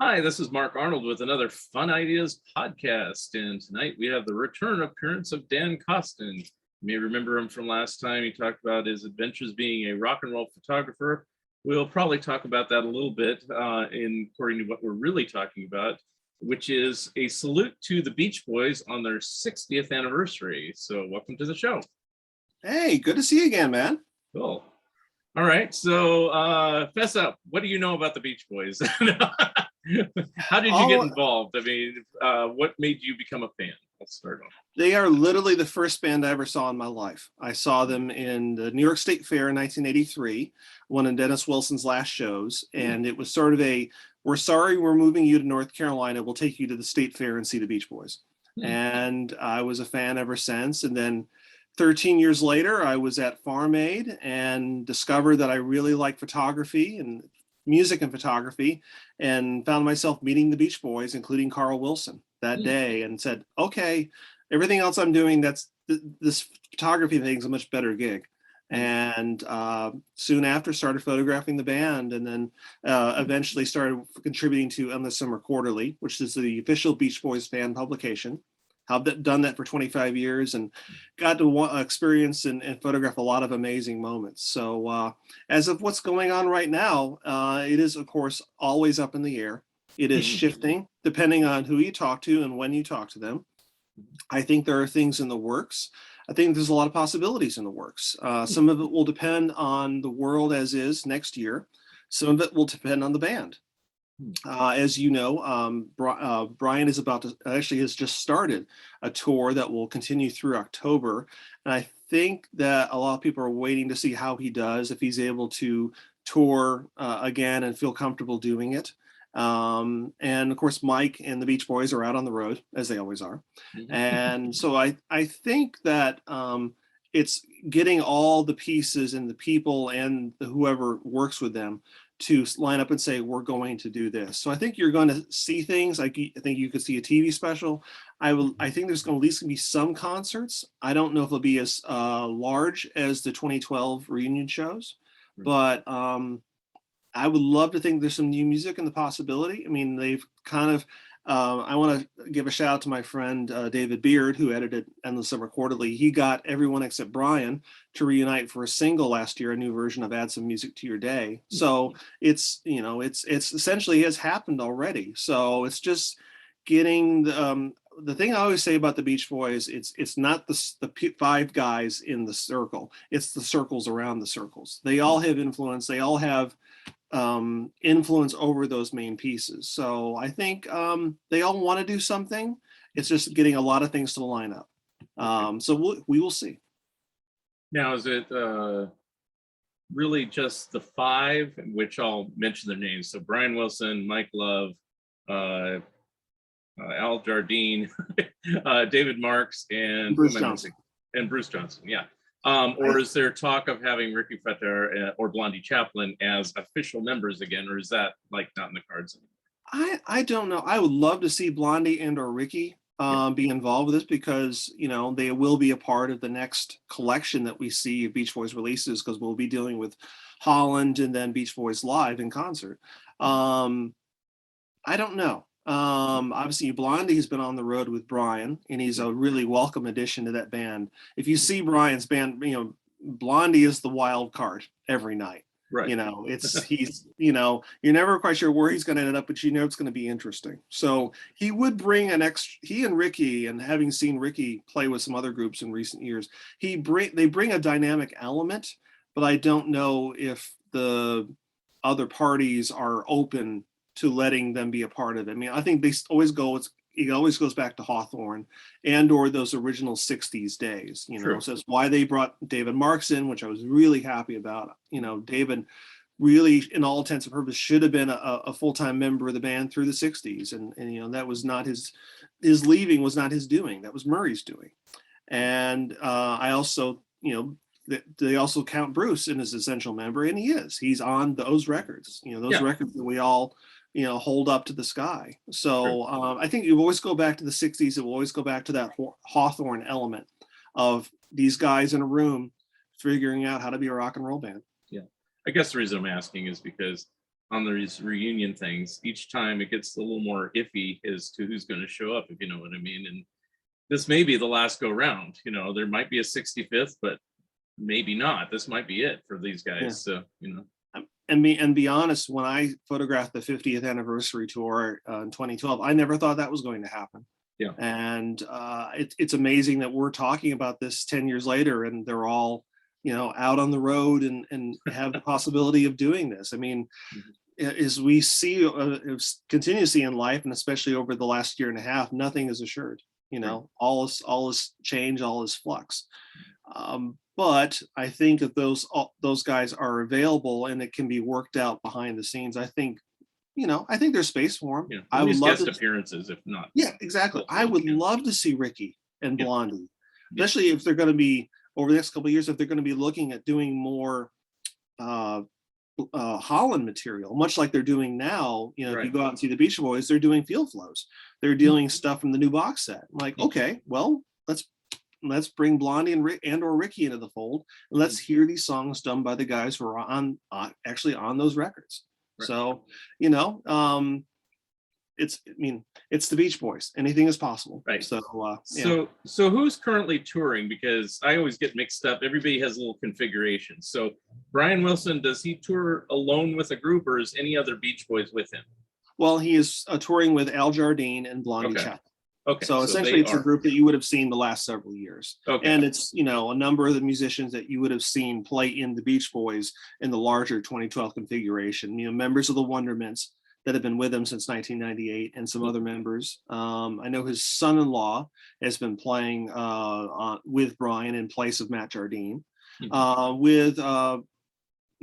Hi, this is Mark Arnold with another Fun Ideas podcast. And tonight we have the return appearance of Dan Coston. You may remember him from last time. He talked about his adventures being a rock and roll photographer. We'll probably talk about that a little bit according to what we're really talking about, which is a salute to the Beach Boys on their 60th anniversary. So welcome to the show. Hey, good to see you again, man. Cool. All right, so fess up. What do you know about the Beach Boys? How did you get involved? I mean, what made you become a fan? Let's start off. They are literally the first band I ever saw in my life. I saw them in the New York State Fair in 1983, one of Dennis Wilson's last shows. And it was sort of we're sorry we're moving you to North Carolina. We'll take you to the State Fair and see the Beach Boys. And I was a fan ever since. And then 13 years later, I was at Farm Aid and discovered that I really like photography and music and photography, and found myself meeting the Beach Boys, including Carl Wilson, that day, and said, okay, everything else I'm doing, this photography thing is a much better gig. And soon after started photographing the band, and then eventually started contributing to Endless Summer Quarterly, which is the official Beach Boys fan publication. I've done that for 25 years and got to experience and photograph a lot of amazing moments. So as of what's going on right now, it is, of course, always up in the air. It is shifting depending on who you talk to and when you talk to them. I think there are things in the works. I think there's a lot of possibilities in the works. Some of it will depend on the world as is next year. Some of it will depend on the band. As you know, Brian is has just started a tour that will continue through October. And I think that a lot of people are waiting to see how he does, if he's able to tour again and feel comfortable doing it. And of course, Mike and the Beach Boys are out on the road, as they always are. And so I think that it's getting all the pieces and the people and whoever works with them to line up and say, we're going to do this. So I think you're going to see things like, I think you could see a TV special. I think there's going to at least be some concerts. I don't know if it'll be as large as the 2012 reunion shows, but I would love to think there's some new music in the possibility. I mean, they've kind of, I want to give a shout out to my friend David Beard, who edited Endless Summer Quarterly. He got everyone except Brian to reunite for a single last year, a new version of Add Some Music to Your Day. So it's essentially has happened already. So it's just getting the thing I always say about the Beach Boys, it's not the five guys in the circle, it's the circles around the circles. They all have influence. They all have influence over those main pieces. So I think they all want to do something. It's just getting a lot of things to line up. So we will see. Now, is it really just the five, which I'll mention their names? So Brian Wilson, Mike Love, Al Jardine, David Marks, and Bruce Johnson. Yeah. Or is there talk of having Ricky Fetter or Blondie Chaplin as official members again, or is that like not in the cards anymore? I don't know. I would love to see Blondie and or Ricky be involved with this, because they will be a part of the next collection that we see of Beach Boys releases, because we'll be dealing with Holland and then Beach Boys live in concert. I don't know. Obviously Blondie has been on the road with Brian, and he's a really welcome addition to that band. If you see Brian's band, Blondie is the wild card every night. Right. He's you're never quite sure where he's going to end up, but it's going to be interesting. So he would bring he and Ricky, and having seen Ricky play with some other groups in recent years, they bring a dynamic element, but I don't know if the other parties are open to letting them be a part of it. I mean, I think it always goes back to Hawthorne and or those original 60s days, so that's why they brought David Marks in, which I was really happy about. David really, in all intents and purposes, should have been a full-time member of the band through the 60s. And that was not his leaving was not his doing. That was Murray's doing. And I also, they also count Bruce in as essential member, and he's on those records, records that we all, hold up to the sky. So I think you always go back to the 60s. It will always go back to that Hawthorne element of these guys in a room figuring out how to be a rock and roll band. Yeah. I guess the reason I'm asking is because on these reunion things, each time it gets a little more iffy as to who's going to show up, if you know what I mean. And this may be the last go round. You know, there might be a 65th, but maybe not. This might be it for these guys. Yeah. So, you know. And be honest, when I photographed the 50th anniversary tour in 2012, I never thought that was going to happen. Yeah. And it's amazing that we're talking about this 10 years later, and they're all, you know, out on the road and have the possibility of doing this. I mean, as we see, continue to see in life, and especially over the last year and a half, nothing is assured. You know, all is change, all is flux. But I think if those guys are available and it can be worked out behind the scenes, I think, you know, I think there's space for them. Yeah, I would love guest appearances, if not. Yeah, exactly. I would love to see Ricky and Blondie, especially if they're going to be over the next couple of years, if they're going to be looking at doing more Holland material, much like they're doing now. You know, if you go out and see the Beach Boys, they're doing field flows. They're doing stuff from the new box set. I'm like, okay, well, let's bring Blondie and or Ricky into the fold, and let's hear these songs done by the guys who are on actually on those records. Right. So, you know, it's the Beach Boys. Anything is possible. Right. So, so who's currently touring? Because I always get mixed up. Everybody has a little configuration. So Brian Wilson, does he tour alone with a group, or is any other Beach Boys with him? Well, he is touring with Al Jardine and Blondie Chappell. Okay. So essentially it's a group that you would have seen the last several years. Okay. And it's, you know, a number of the musicians that you would have seen play in the Beach Boys in the larger 2012 configuration, you know, members of the Wondermints that have been with him since 1998, and some other members. I know his son-in-law has been playing with Brian in place of Matt Jardine. With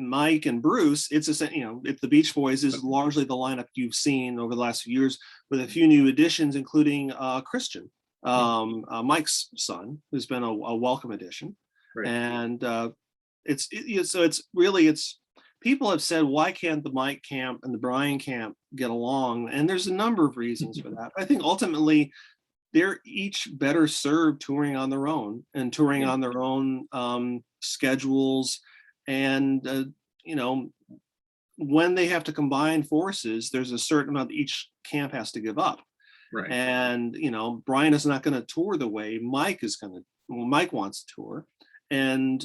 Mike and Bruce, it's the Beach Boys is largely the lineup you've seen over the last few years, with a few new additions, including Christian, Mike's son, who's been a welcome addition. Right. And people have said, why can't the Mike camp and the Brian camp get along? And there's a number of reasons for that. I think ultimately they're each better served touring on their own and touring on their own schedules. And, you know, when they have to combine forces, there's a certain amount that each camp has to give up. Right. And, you know, Brian is not going to tour the way Mike wants to tour. And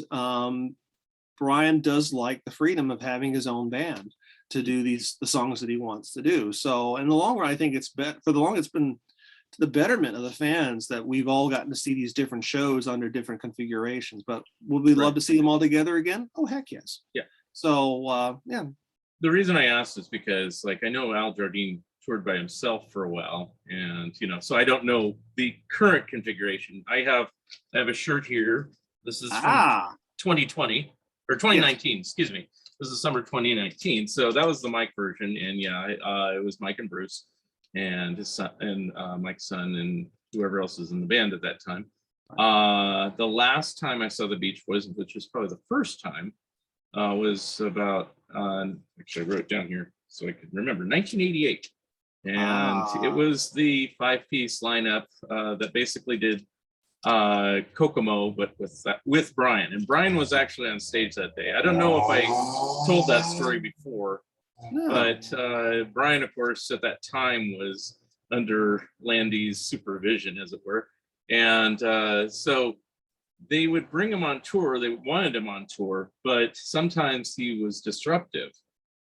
Brian does like the freedom of having his own band to do the songs that he wants to do. So in the long run, I think it's been to the betterment of the fans that we've all gotten to see these different shows under different configurations. But would we love to see them all together again? Oh, heck yes. Yeah. So, The reason I asked is because, like, I know Al Jardine toured by himself for a while, and, you know, so I don't know the current configuration. I have a shirt here. This is from 2020 or 2019, excuse me. This is summer 2019. So that was the Mike version. And it was Mike and Bruce and his son and Mike's son and whoever else was in the band at that time. The last time I saw the Beach Boys, which was probably the first time, was about, actually I wrote it down here so I could remember, 1988. And it was the 5-piece lineup that basically did Kokomo, but with Brian. And Brian was actually on stage that day. I don't know if I told that story before. No. But Brian, of course, at that time was under Landy's supervision, as it were. And so they would bring him on tour. They wanted him on tour, but sometimes he was disruptive.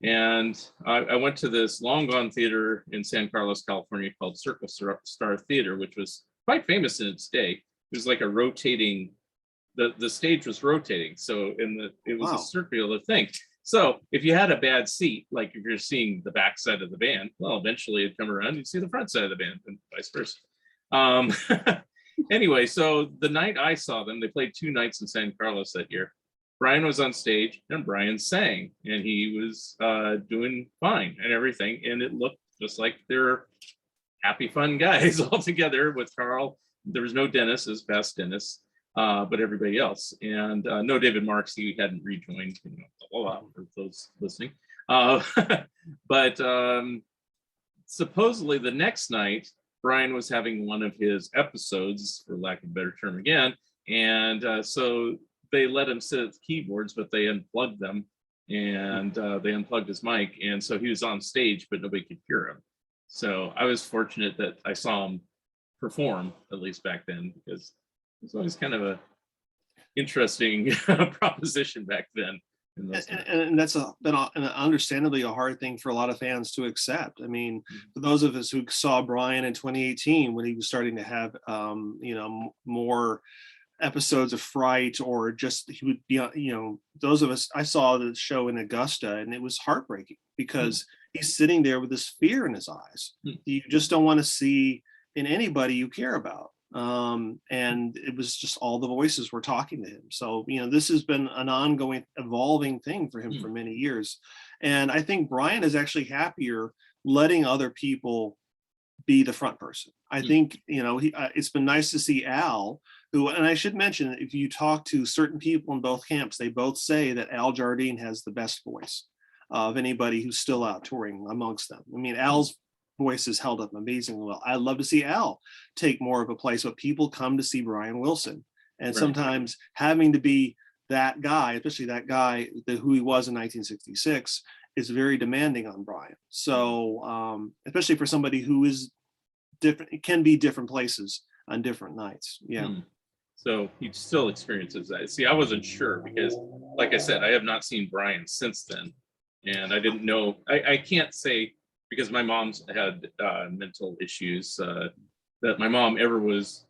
And I went to this long gone theater in San Carlos, California called Circle Star Theater, which was quite famous in its day. It was like a rotating, the stage was rotating. So it was a circular thing. So if you had a bad seat, like if you're seeing the back side of the band, well, eventually it'd come around, you'd see the front side of the band and vice versa. Anyway, so the night I saw them, they played 2 nights in San Carlos that year. Brian was on stage and Brian sang, and he was doing fine and everything. And it looked just like they're happy, fun guys all together with Carl. There was no Dennis, as past Dennis, but everybody else. And no David Marks, he hadn't rejoined, for those listening. But supposedly the next night, Brian was having one of his episodes, for lack of a better term again. And so they let him sit at the keyboards, but they unplugged them and they unplugged his mic, and so he was on stage, but nobody could hear him. So I was fortunate that I saw him perform, at least back then, because it was always kind of a interesting proposition back then. In those times. And that's been understandably a hard thing for a lot of fans to accept. I mean, for those of us who saw Brian in 2018 when he was starting to have, more episodes of fright, or just he would be, those of us, I saw the show in Augusta, and it was heartbreaking because he's sitting there with this fear in his eyes. You just don't want to see in anybody you care about. And it was just all the voices were talking to him. So, this has been an ongoing, evolving thing for him for many years. And I think Brian is actually happier letting other people be the front person. I think, it's been nice to see Al, who, and I should mention, if you talk to certain people in both camps, they both say that Al Jardine has the best voice of anybody who's still out touring amongst them. I mean, Al's voice is held up amazingly well. I'd love to see Al take more of a place, but people come to see Brian Wilson, and sometimes having to be that guy, especially that guy who he was in 1966, is very demanding on Brian. So especially for somebody who is different, it can be different places on different nights. So he still experiences that. See, I wasn't sure because, like I said, I have not seen Brian since then, and I didn't know. I can't say, because my mom's had mental issues, that my mom ever was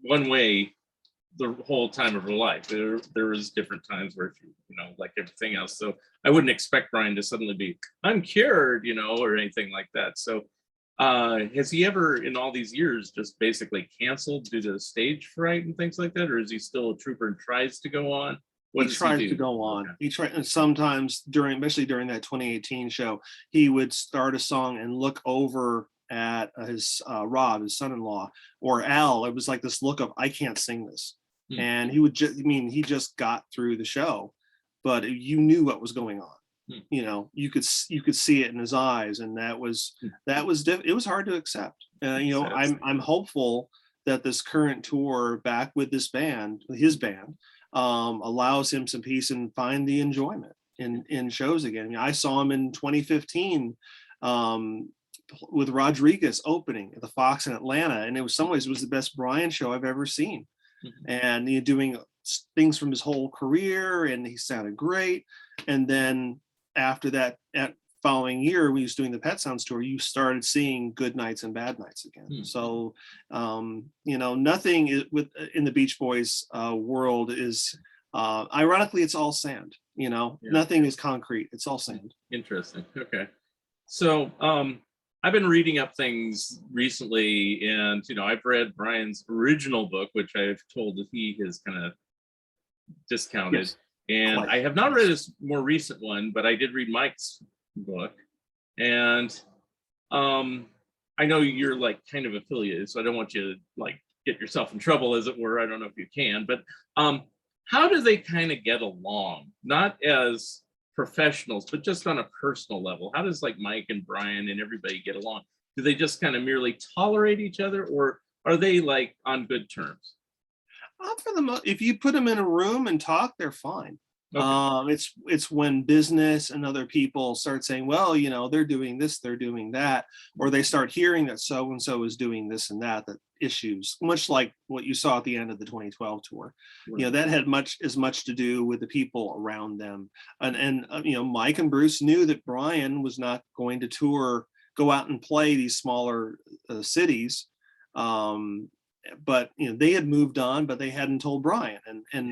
one way the whole time of her life. There was different times where she, like everything else. So I wouldn't expect Brian to suddenly be, I'm cured, or anything like that. So has he ever, in all these years, just basically canceled due to stage fright and things like that? Or is he still a trooper and tries to go on? He tries to go on. Okay. He tried, and sometimes especially during that 2018 show, he would start a song and look over at his Rob, his son-in-law, or Al. It was like this look of, I can't sing this. And he would he just got through the show, but you knew what was going on. You could see it in his eyes, and it was hard to accept. I'm hopeful that this current tour back with his band, allows him some peace and find the enjoyment in shows again. I saw him in 2015 with Rodriguez opening at the Fox in Atlanta, and in some ways it was the best Brian show I've ever seen. And doing things from his whole career, and he sounded great. And then after that, following year, when he was doing the Pet Sounds tour, you started seeing good nights and bad nights again. So, nothing in the Beach Boys world is, ironically, it's all sand. Nothing is concrete. It's all sand. Interesting. Okay. So, I've been reading up things recently, and I've read Brian's original book, which I've told that he has kind of discounted. Yes. And I have not read his more recent one, but I did read Mike's book, and I know you're like kind of affiliated, so I don't want you to like get yourself in trouble, as it were. I don't know if you can, but how do they kind of get along, not as professionals, but just on a personal level? How does like Mike and Brian and everybody get along? Do they just kind of merely tolerate each other, or are they like on good terms? If you put them in a room and talk, they're fine. Okay. It's when business and other people start saying, well, they're doing this, they're doing that, or they start hearing that so and so is doing this and that issues, much like what you saw at the end of the 2012 tour. Right. That had as much to do with the people around them. And Mike and Bruce knew that Brian was not going to go out and play these smaller cities. But they had moved on, but they hadn't told Brian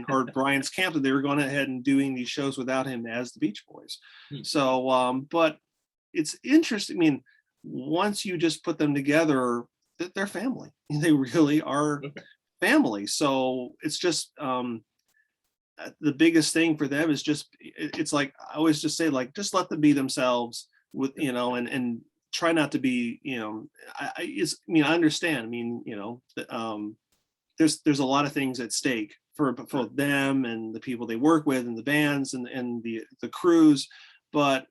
or Brian's camp that they were going ahead and doing these shows without him as the Beach Boys. So, but it's interesting. I mean, once you just put them together, they're family. They really are family. So it's just the biggest thing for them is just, it's like, I always just say, like, just let them be themselves with, and try not to be, I understand. There's a lot of things at stake for them and the people they work with and the bands and the crews, but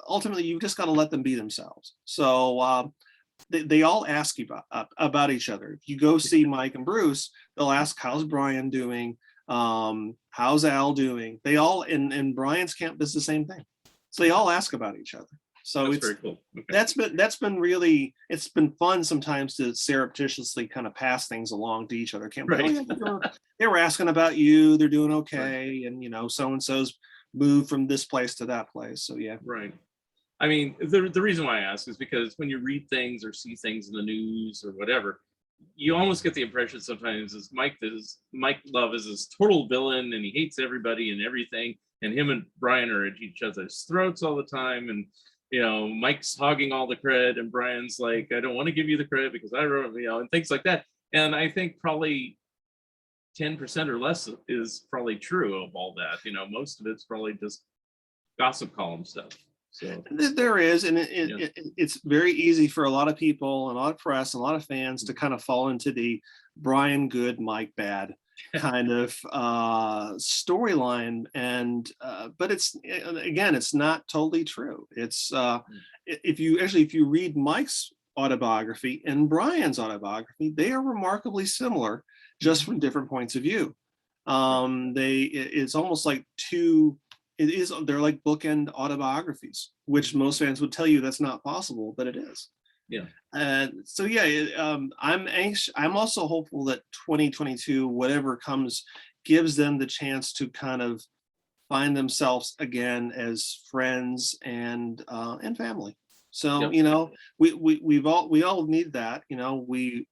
ultimately you just got to let them be themselves. So they all ask you about each other. If you go see Mike and Bruce, they'll ask, how's Brian doing? How's Al doing? They all in Brian's camp does the same thing. So they all ask about each other. So That's it's very cool. Okay. that's been really, it's been fun sometimes to surreptitiously kind of pass things along to each other. Camp, Right. oh, yeah, they were asking about you. They're doing okay, Right. and so and so's moved from this place to that place. So yeah. Right. I mean, the reason why I ask is because when you read things or see things in the news or whatever, you almost get the impression sometimes is Mike Love is this total villain and he hates everybody and everything, and him and Brian are at each other's throats all the time, and Mike's hogging all the credit and Brian's like, I don't want to give you the credit because I wrote, and things like that. And I think probably 10% or less is probably true of all that. Most of it's probably just gossip column stuff. So There is, and yeah. it's very easy for a lot of people, and a lot of press, and a lot of fans to kind of fall into the Brian good, Mike bad kind of storyline, and but it's again, it's not totally true. It's if you read Mike's autobiography and Brian's autobiography, they are remarkably similar, just from different points of view. It's almost like they're like bookend autobiographies, which most fans would tell you that's not possible, but it is. Yeah. So yeah, I'm anxious. I'm also hopeful that 2022, whatever comes, gives them the chance to kind of find themselves again as friends and family. So Yep. we all need that.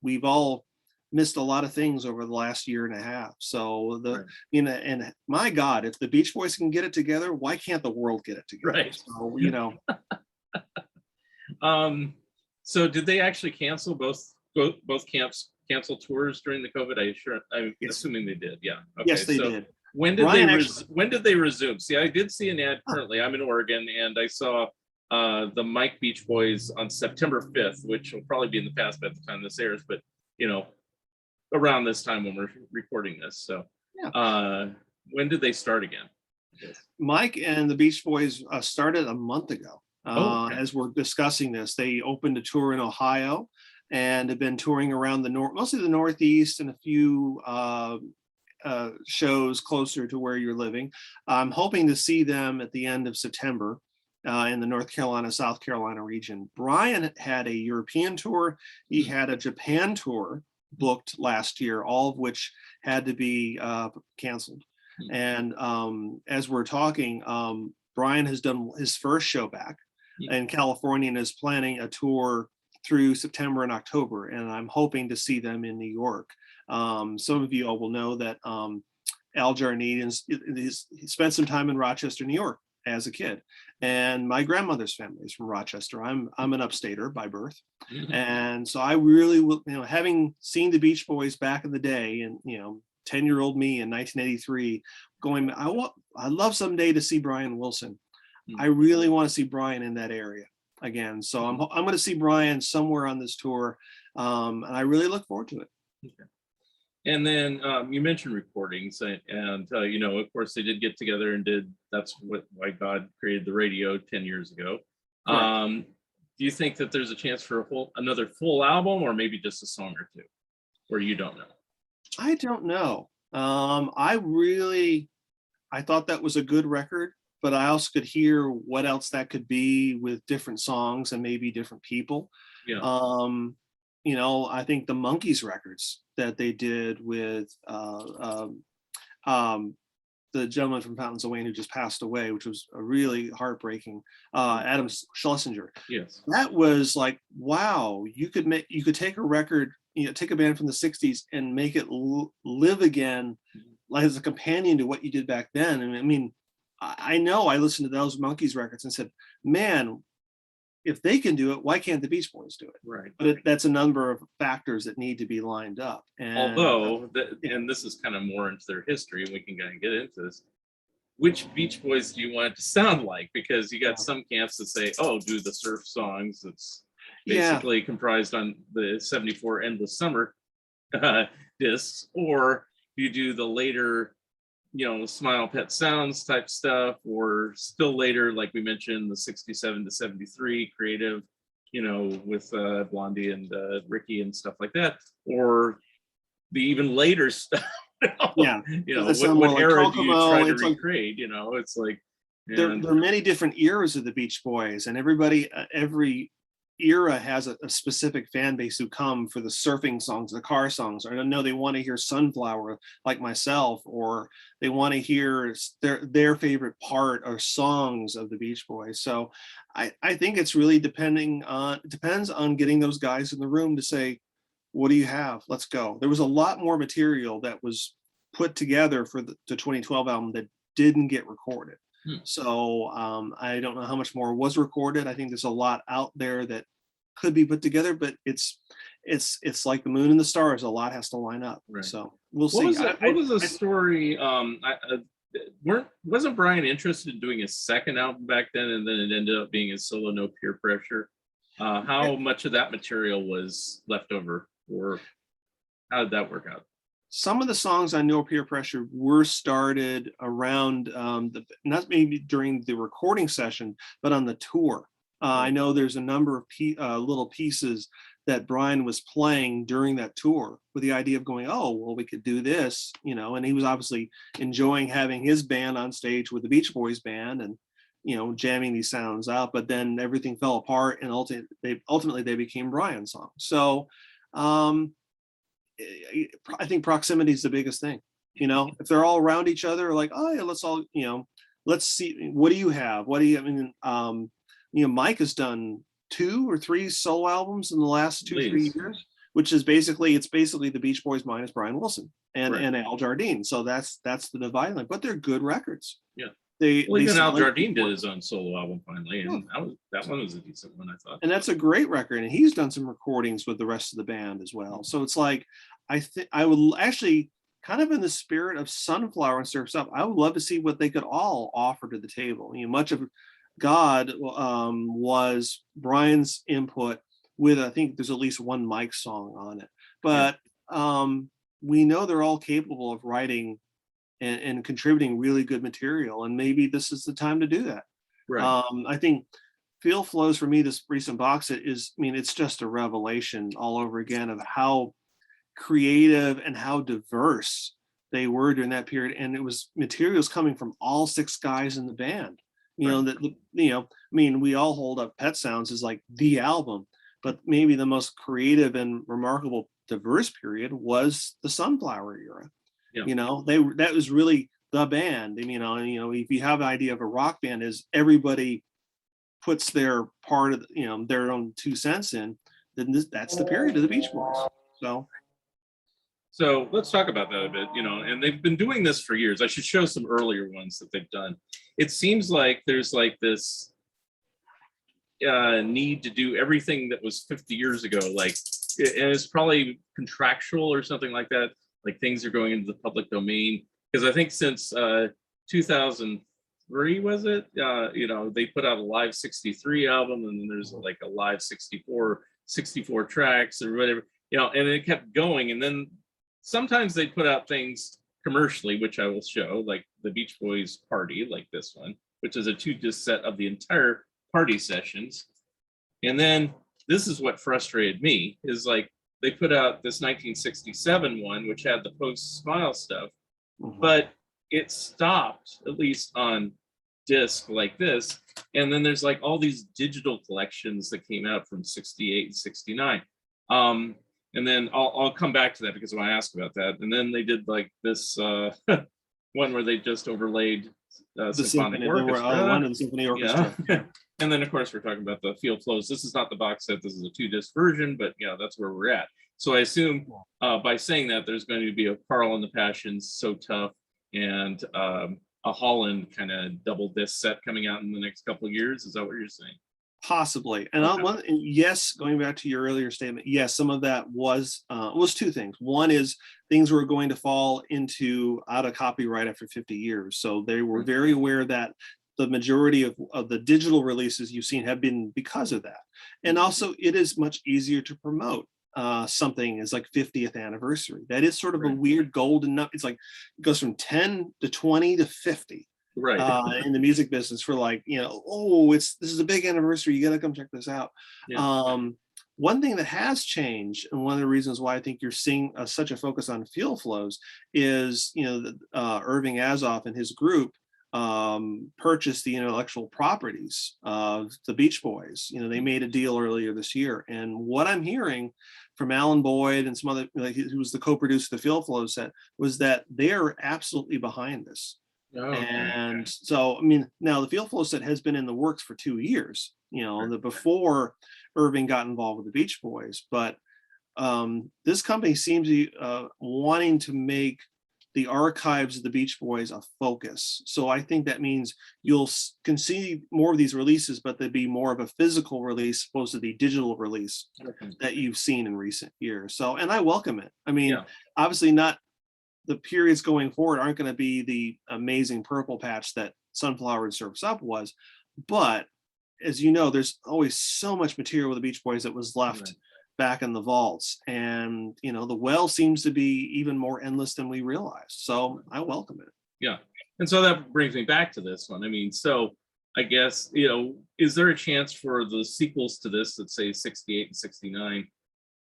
We've all missed a lot of things over the last year and a half. So Right. And my God, if the Beach Boys can get it together, why can't the world get it together? Right. So So did they actually cancel both camps cancel tours during the COVID? I'm Yes. assuming they did. Yeah. Okay. Yes, they did. When did when did they resume? See, I did see an ad currently. I'm in Oregon, and I saw the Mike Beach Boys on September 5th, which will probably be in the past by the time this airs, but around this time when we're recording this. So yeah. When did they start again? Mike and the Beach Boys started a month ago. Okay. As we're discussing this, they opened a tour in Ohio and have been touring around mostly the Northeast, and a few shows closer to where you're living. I'm hoping to see them at the end of September in the North Carolina, South Carolina region. Brian had a European tour. He had a Japan tour booked last year, all of which had to be canceled. And as we're talking, Brian has done his first show back in California and is planning a tour through September and October. And I'm hoping to see them in New York. Some of you all will know that Al Jarnine he spent some time in Rochester, New York as a kid. And my grandmother's family is from Rochester. I'm an upstater by birth. And so I really will, having seen the Beach Boys back in the day, and 10-year-old me in 1983 going, I love someday to see Brian Wilson. I really want to see Brian in that area again. So I'm going to see Brian somewhere on this tour, and I really look forward to it. Okay. And then you mentioned recordings, and of course they did get together and that's why God created the radio 10 years ago. Do you think that there's a chance for another full album, or maybe just a song or two, or you don't know? I don't know. I thought that was a good record, but I also could hear what else that could be with different songs and maybe different people. Yeah. I think the Monkees records that they did with the gentleman from Fountains of Wayne who just passed away, which was a really heartbreaking, Adam Schlesinger. Yes. That was like, wow, you could take a record, take a band from the 60s and make it live again, like as a companion to what you did back then. And I mean, I know I listened to those Monkees records and said, man, if they can do it, why can't the Beach Boys do it? Right. But that's a number of factors that need to be lined up. And, although, and this is kind of more into their history, and we can kind of get into this. Which Beach Boys do you want it to sound like? Because you got some camps that say, oh, do the surf songs. It's basically comprised on the 74 Endless Summer discs, or you do the later, Smile Pet Sounds type stuff, or still later, like we mentioned, the 67 to 73 creative, with Blondie and Ricky and stuff like that, or the even later stuff Yeah, You does know, that sound more what like era do you try Kokomo? to It's like recreate? You know, it's like, there, and there are many different eras of the Beach Boys, and everybody, every era has a specific fan base who come for the surfing songs, the car songs, or I know they want to hear Sunflower like myself, or they want to hear their favorite part or songs of the Beach Boys. So I think it's really depends on getting those guys in the room to say, what do you have? Let's go. There was a lot more material that was put together for the 2012 album that didn't get recorded. hmm, So I don't know how much more was recorded. I think there's a lot out there that could be put together, but it's like the moon and the stars. A lot has to line up. right. So we'll What see. was it? What was the story? Wasn't Brian interested in doing a second album back then, and then it ended up being a solo, no peer pressure? How much of that material was left over, or how did that work out? Some of the songs on No Peer Pressure were started around not maybe during the recording session, but on the tour. I know there's a number of little pieces that Brian was playing during that tour with the idea of going, oh, well, we could do this, you know, and he was obviously enjoying having his band on stage with the Beach Boys band and, you know, jamming these sounds out, but then everything fell apart and ultimately they became Brian's songs. So I think proximity is the biggest thing. You know, if they're all around each other, like, oh yeah, let's all, you know, let's see, what do you have? What do you, I mean, you know, Mike has done 2 or 3 solo albums in the last 2-3 Please. years, which is basically the Beach Boys minus Brian Wilson and Right. and Al Jardine. So that's the dividing line, but they're good records. Yeah. They Well, even Al sound like Jardine did people. his own solo album finally, Yeah. and that one was a decent one, I thought. And that's a great record, and he's done some recordings with the rest of the band as well. So it's like, I think I would actually, kind of in the spirit of Sunflower and Surf's Up, I would love to see what they could all offer to the table. You know, much of God was Brian's input with, I think there's at least one Mike song on it, Yeah. but we know they're all capable of writing and contributing really good material, and maybe this is the time to do that. Right. I think Feel Flows, for me, this recent box set is, I mean, it's just a revelation all over again of how creative and how diverse they were during that period. And it was materials coming from all 6 guys in the band. You know, Right. you know, I mean, we all hold up Pet Sounds as like the album, but maybe the most creative and remarkable diverse period was the Sunflower era. Yeah. You know, that was really the band. And, you know, if you have an idea of a rock band, is everybody puts their part of, you know, their own 2 cents in, then that's the period of the Beach Boys. So let's talk about that a bit, you know, and they've been doing this for years. I should show some earlier ones that they've done. It seems like there's like this need to do everything that was 50 years ago, like, and it's probably contractual or something like that. Like things are going into the public domain. Because I think since 2003, was it? You know, they put out a live 63 album, and then there's like a live 64 tracks or whatever, you know, and it kept going. And then sometimes they put out things commercially, which I will show, like the Beach Boys Party, like this one, which is a 2-disc set of the entire party sessions. And then this is what frustrated me, is like they put out this 1967 one, which had the Post Smile stuff, but it stopped, at least on disc like this. And then there's like all these digital collections that came out from 68 and 69. And then I'll come back to that because I want to ask about that. And then they did like this one where they just overlaid The symphonic symphony, orchestra. London Symphony Orchestra. Yeah. And then of course we're talking about the Feel Flows. This is not the box set. This is a 2-disc version, but yeah, that's where we're at. So I assume by saying that there's going to be a Carl and the Passions, So Tough, and a Holland kind of double disc set coming out in the next couple of years. Is that what you're saying? Possibly. And Okay. yes, going back to your earlier statement, yes, some of that was 2 things. One is things were going to fall out of copyright after 50 years. So they were very aware that the majority of the digital releases you've seen have been because of that. And also it is much easier to promote something as like 50th anniversary. That is sort of a weird golden number. It's like it goes from 10 to 20 to 50. Right. In the music business, for like, you know, oh, this is a big anniversary, you gotta come check this out. Yeah. One thing that has changed, and one of the reasons why I think you're seeing such a focus on field flows, is Irving Azoff and his group purchased the intellectual properties of the Beach Boys. They made a deal earlier this year, and what I'm hearing from Alan Boyd and some other, who was the co-producer of the Field Flow set, was that they're absolutely behind this. Oh, And so, I mean, now the Field Flow set has been in the works for 2 years, before Irving got involved with the Beach Boys. But this company seems to be wanting to make the archives of the Beach Boys a focus. So I think that means can see more of these releases, but they'd be more of a physical release opposed to the digital release that you've seen in recent years. So, and I welcome it. I mean, obviously not the periods going forward aren't going to be the amazing purple patch that Sunflower and Surf's Up was, but as you know, there's always so much material with the Beach Boys that was left back in the vaults, and the well seems to be even more endless than we realized. So I welcome it. Yeah, and so that brings me back to this one. I mean, so I guess is there a chance for the sequels to this, let's say 68 and 69,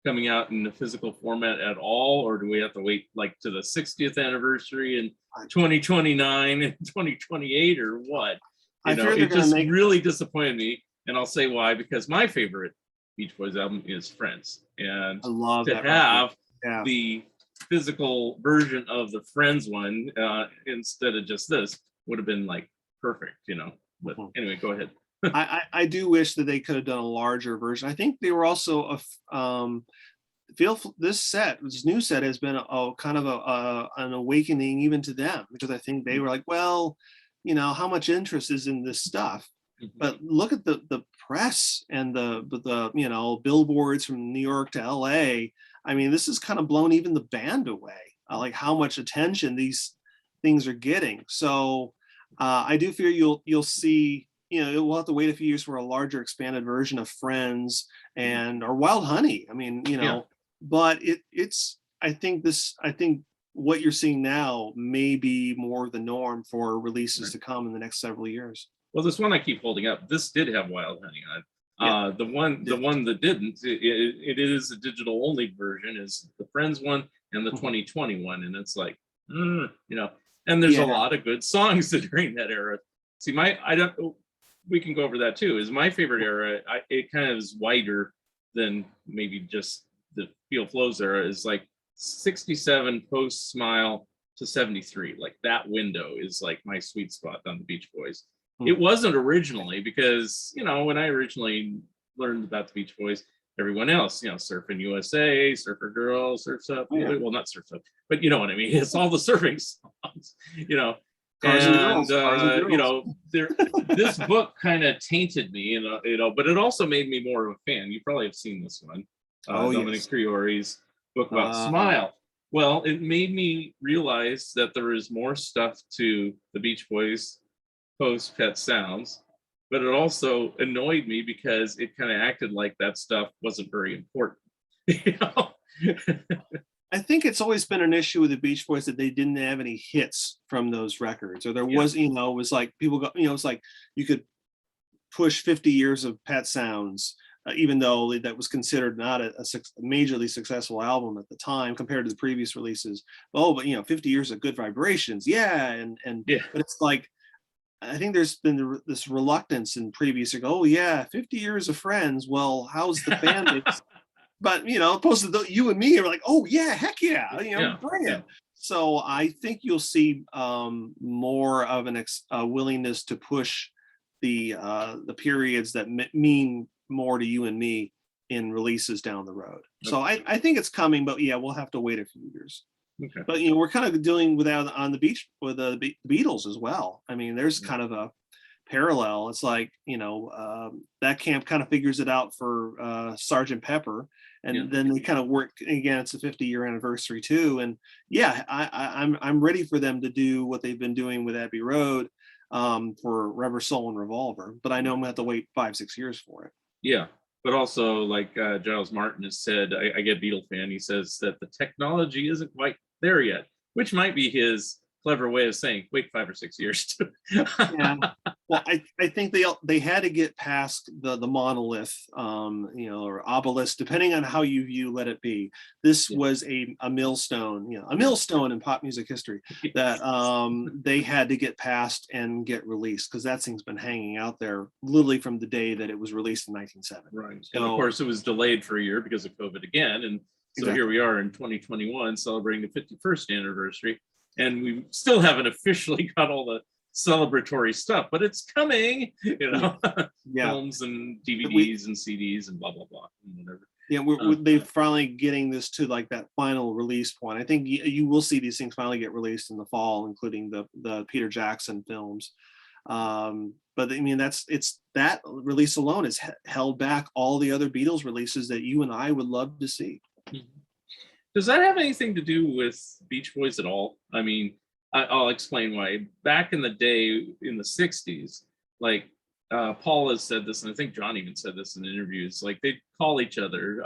coming out in a physical format at all, or do we have to wait like to the 60th anniversary in 2029 and 2028, or what? It just really disappointed me, and I'll say why. Because my favorite Beach Boys album is Friends, and I love to have the physical version of the Friends one instead of just this would have been like perfect, But anyway, go ahead. I do wish that they could have done a larger version. I think they were also this new set has been a kind of an awakening even to them, because I think they were like, well, how much interest is in this stuff? But look at the press and the billboards from New York to LA. I mean, this has kind of blown even the band away, like how much attention these things are getting. So I do fear you'll see, we'll have to wait a few years for a larger expanded version of Friends or Wild Honey. I mean, but I think what you're seeing now may be more the norm for releases to come in the next several years. Well, this one I keep holding up, this did have Wild Honey on. The one that didn't, it is a digital only version, is the Friends one and the 2021, and it's like, and there's a lot of good songs during that era. See, we can go over that too. Is my favorite era. It kind of is wider than maybe just the Field Flows era. Is like 67 post Smile to 73. Like that window is like my sweet spot on the Beach Boys. It wasn't originally, because when I originally learned about the Beach Boys, everyone else, Surfing USA, Surfer Girl, Surf's Up. Well, not Surf's Up, but you know what I mean. It's all the surfing songs, this book kind of tainted me, but it also made me more of a fan. You probably have seen this one, Dominic Priori's book about Smile. Well, it made me realize that there is more stuff to the Beach Boys post Pet Sounds, but it also annoyed me because it kind of acted like that stuff wasn't very important. I think it's always been an issue with the Beach Boys that they didn't have any hits from those records, or there was, it was like people got, it's like you could push 50 years of Pet Sounds, even though that was considered not a majorly successful album at the time compared to the previous releases. But 50 years of Good Vibrations, but it's like, I think there's been this reluctance in previous to go, 50 years of Friends. Well, how's the band? But opposed to you and me are like, oh yeah, heck yeah, bring it. So I think you'll see more of a willingness to push the periods that mean more to you and me in releases down the road. So I think it's coming, but we'll have to wait a few years. Okay. But we're kind of dealing with that on the beach with the Beatles as well. I mean, there's kind of a parallel. It's like that camp kind of figures it out for Sgt. Pepper, and then they kind of work again. It's a 50-year anniversary too, and I'm ready for them to do what they've been doing with Abbey Road for Rubber Soul and Revolver. But I know I'm gonna have to wait 5-6 years for it. Yeah. But also, like Giles Martin has said, I get Beatle fan. He says that the technology isn't quite there yet, which might be his clever way of saying wait 5 or 6 years. Yeah. Well, I think they had to get past the monolith, or obelisk, depending on how you view Let It Be. This Yeah. was a millstone, a millstone in pop music history that they had to get past and get released, because that thing's been hanging out there literally from the day that it was released in 1970. Right. So, And of course, it was delayed for a year because of COVID again. And so Exactly. here we are in 2021 celebrating the 51st anniversary. And we still haven't officially got all the celebratory stuff, but it's coming, Yeah. films and DVDs and CDs and blah, blah, blah, and whatever. Yeah, they're finally getting this to like that final release point. I think you will see these things finally get released in the fall, including the Peter Jackson films. But I mean, it's that release alone has held back all the other Beatles releases that you and I would love to see. Does that have anything to do with Beach Boys at all? I mean, I'll explain why. Back in the day, in the 60s, like Paul has said this, and I think John even said this in interviews, like they'd call each other.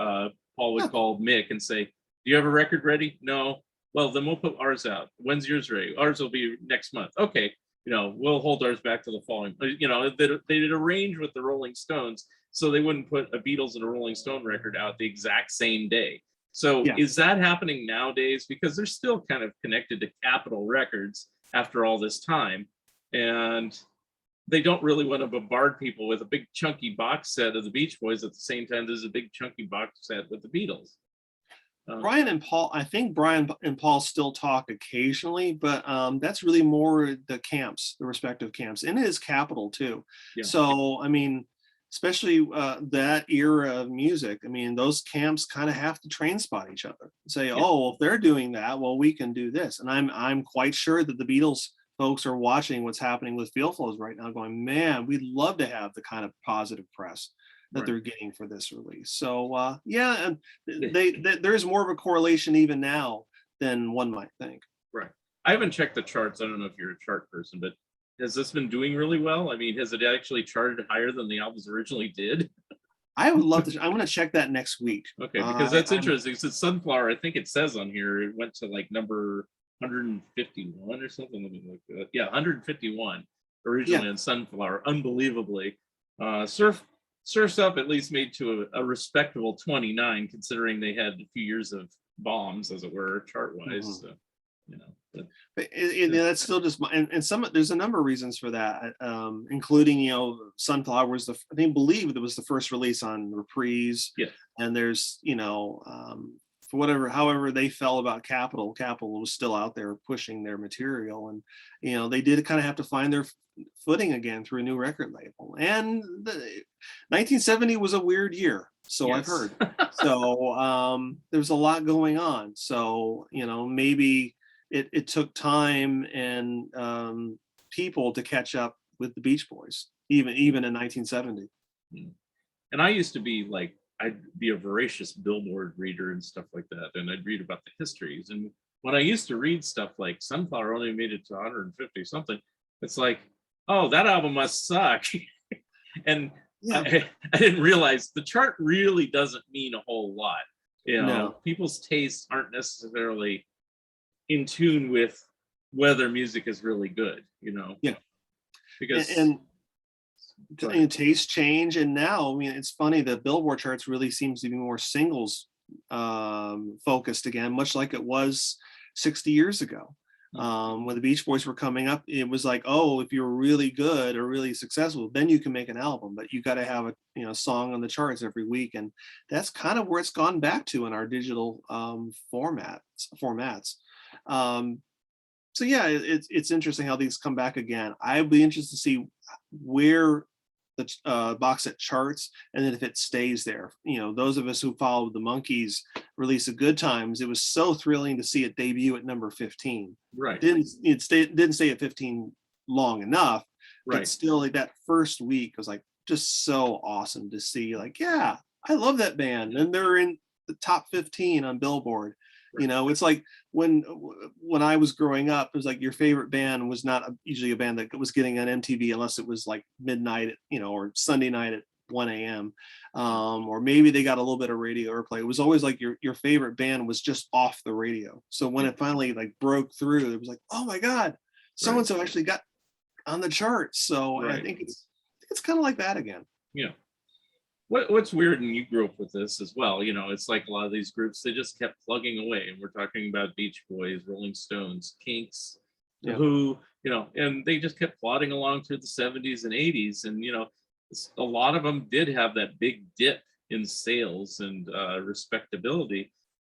Paul would call Mick and say, do you have a record ready? No. Well, then we'll put ours out. When's yours ready? Ours will be next month. Okay. We'll hold ours back to the following. They'd arrange with the Rolling Stones so they wouldn't put a Beatles and a Rolling Stone record out the exact same day. So is that happening nowadays? Because they're still kind of connected to Capitol Records after all this time. And they don't really want to bombard people with a big chunky box set of the Beach Boys at the same time there's a big chunky box set with the Beatles. Brian and Paul, I think Brian and Paul still talk occasionally, but that's really more the respective camps, and it is Capitol too. Yeah. So, I mean, especially that era of music, I mean, those camps kind of have to train spot each other and say, oh, if they're doing that, well, we can do this. And I'm quite sure that the Beatles folks are watching what's happening with Field Flows right now going, man, we'd love to have the kind of positive press that they're getting for this release. So and there's more of a correlation even now than one might think. Right. I haven't checked the charts. I don't know if you're a chart person, but has this been doing really well? I mean, has it actually charted higher than the albums originally did? I would love to. I'm going to check that next week. Okay, because that's interesting. It's Sunflower. I think it says on here it went to like number 151 or something like that. Yeah, 151 originally in Sunflower. Unbelievably, Surf's Up at least made to a respectable 29, considering they had a few years of bombs, as it were, chart-wise. Mm-hmm. So, but that's still just there's a number of reasons for that, including Sunflower was believe it was the first release on Reprise. Yeah, and there's for however they felt about Capitol was still out there pushing their material, and they did kind of have to find their footing again through a new record label. And 1970 was a weird year, so I've heard. So there's a lot going on. So maybe it took time and people to catch up with the Beach Boys, even in 1970. And I used to be like, I'd be a voracious Billboard reader and stuff like that, and I'd read about the histories. And when I used to read stuff like Sunflower only made it to 150 something, it's like, oh, that album must suck. And I didn't realize the chart really doesn't mean a whole lot. People's tastes aren't necessarily in tune with whether music is really good, because and taste change. And now, I mean, it's funny, the Billboard charts really seems to be more singles focused again, much like it was 60 years ago. When the Beach Boys were coming up, it was like, oh, if you're really good or really successful, then you can make an album, but you got to have a song on the charts every week. And that's kind of where it's gone back to in our digital formats. So yeah, it's interesting how these come back again. I'd be interested to see where the box set charts, and then if it stays there. Those of us who followed the Monkees release of Good Times, it was so thrilling to see it debut at number 15. Right. Didn't stay at 15 long enough. Right. But still, like, that first week was like just so awesome to see. Like, yeah, I love that band, and they're in the top 15 on Billboard. Right. It's like when I was growing up, it was like your favorite band was not usually a band that was getting on MTV unless it was like midnight, or Sunday night at 1 a.m. Or maybe they got a little bit of radio airplay. It was always like your favorite band was just off the radio. So when it finally like broke through, it was like, oh my God, so and so actually got on the charts. So I think it's kind of like that again. Yeah. What's weird, and you grew up with this as well, it's like a lot of these groups, they just kept plugging away. And we're talking about Beach Boys, Rolling Stones, Kinks, The Who, and they just kept plodding along through the 70s and 80s. And, a lot of them did have that big dip in sales and respectability.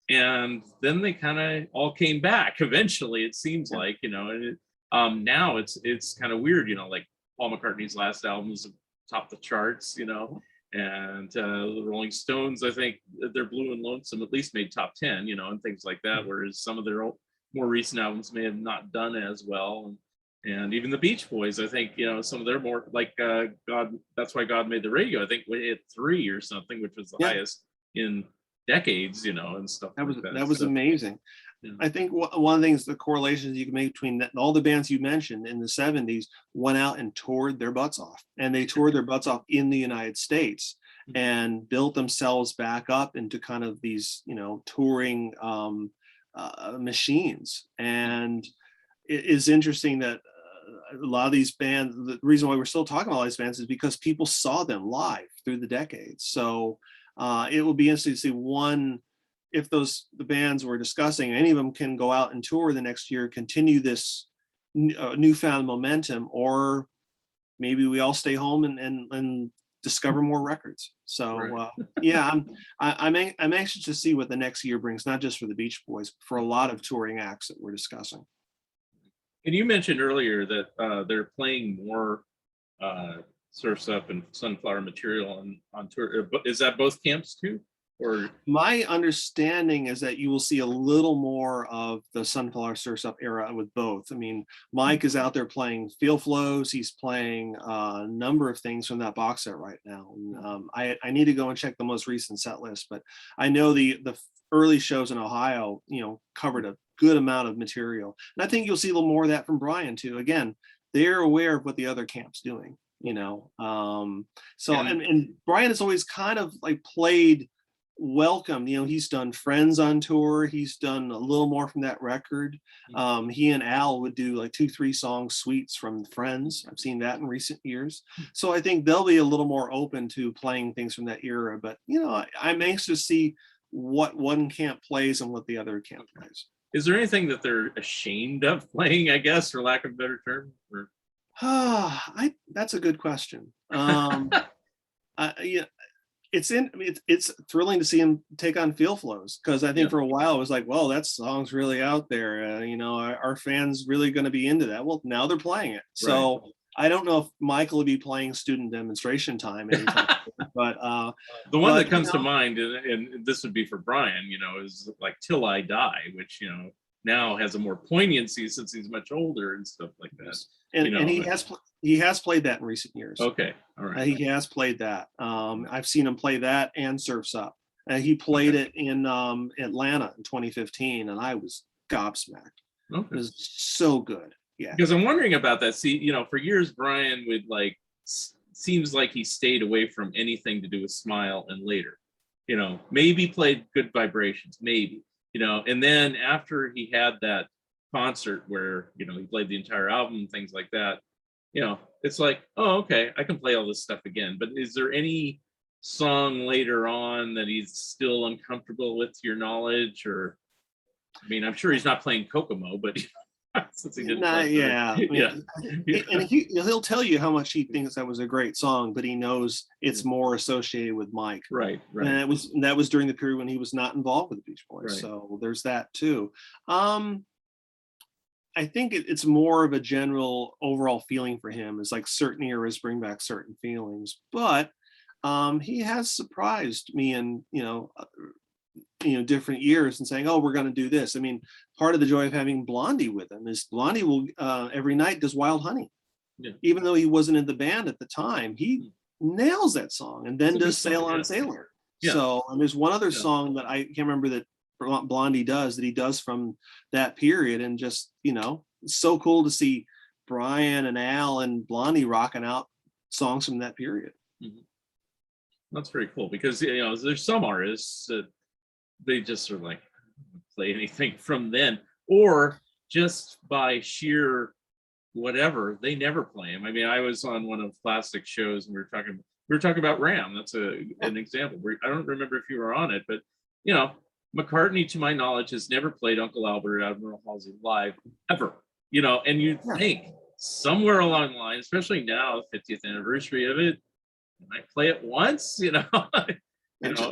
And then they kind of all came back eventually, it seems like, and now it's kind of weird, like Paul McCartney's last albums topped the charts, and the Rolling Stones, I think their Blue and Lonesome at least made top 10, and things like that, whereas some of their more recent albums may have not done as well. And even the Beach Boys, I think, some of their more like God, That's Why God Made the Radio, I think we hit 3 or something, which was the highest in decades, and stuff that was like that. That was amazing. Yeah. I think one of the things, the correlations you can make between that, all the bands you mentioned in the 70s went out and toured their butts off, and they toured their butts off in the United States and built themselves back up into kind of these, touring machines. And it is interesting that a lot of these bands, the reason why we're still talking about all these bands is because people saw them live through the decades. So it will be interesting to see if the bands we're discussing, any of them can go out and tour the next year, continue this newfound momentum, or maybe we all stay home and discover more records. So I'm anxious to see what the next year brings, not just for the Beach Boys, but for a lot of touring acts that we're discussing. And you mentioned earlier that they're playing more Surf's Up and Sunflower material on tour. Is that both camps too? Or my understanding is that you will see a little more of the Sunflower Surf's Up era with both. I mean, Mike is out there playing Field Flows. He's playing a number of things from that box set right now. And, I need to go and check the most recent set list, but I know the early shows in Ohio, covered a good amount of material. And I think you'll see a little more of that from Brian too. Again, they're aware of what the other camp's doing, and Brian has always kind of like played welcome. He's done Friends on tour. He's done a little more from that record. He and Al would do like 2-3 song suites from Friends. I've seen that in recent years. So I think they'll be a little more open to playing things from that era. But I'm anxious to see what one camp plays and what the other camp plays. Is there anything that they're ashamed of playing, I guess, for lack of a better term? Or... that's a good question. It's thrilling to see him take on Field Flows, because I think for a while it was like, well, that song's really out there. Our fans really going to be into that. Well, now they're playing it. So I don't know if Michael will be playing Student Demonstration Time anytime, but the one that comes to mind, and this would be for Brian, is like Till I Die, which now has a more poignancy since he's much older and stuff like that. And he has played that in recent years. Okay, all right. He has played that. I've seen him play that and Surf's Up. He played it in Atlanta in 2015, and I was gobsmacked. Okay. It was so good. Yeah. Because I'm wondering about that. See, for years Brian would seems like he stayed away from anything to do with Smile and Later. Maybe played Good Vibrations, maybe. And then after he had that concert where he played the entire album, things like that, it's like, oh, okay, I can play all this stuff again. But is there any song later on that he's still uncomfortable with, to your knowledge? Or I'm sure he's not playing Kokomo, but since he didn't and he'll tell you how much he thinks that was a great song, but he knows it's more associated with Mike. Right. And that was during the period when he was not involved with the Beach Boys. Right. So there's that too. I think it's more of a general overall feeling for him. It's like certain eras bring back certain feelings, but he has surprised me in different years and saying, oh, we're going to do this. Part of the joy of having Blondie with him is Blondie will every night does Wild Honey. Yeah. Even though he wasn't in the band at the time, he nails that song, and then does Sail on Sailor. Yeah. So, and there's one other song that I can't remember that Blondie does that he does from that period, and just it's so cool to see Brian and Al and Blondie rocking out songs from that period. Mm-hmm. That's very cool because there's some artists that they just sort of like play anything from then, or just by sheer whatever they never play them. I mean, I was on one of Plastic shows and we were talking about Ram. That's an example. I don't remember if you were on it, but you know, McCartney, to my knowledge, has never played Uncle Albert at Admiral Halsey live ever. And you'd think somewhere along the line, especially now, 50th anniversary of it, I might play it once.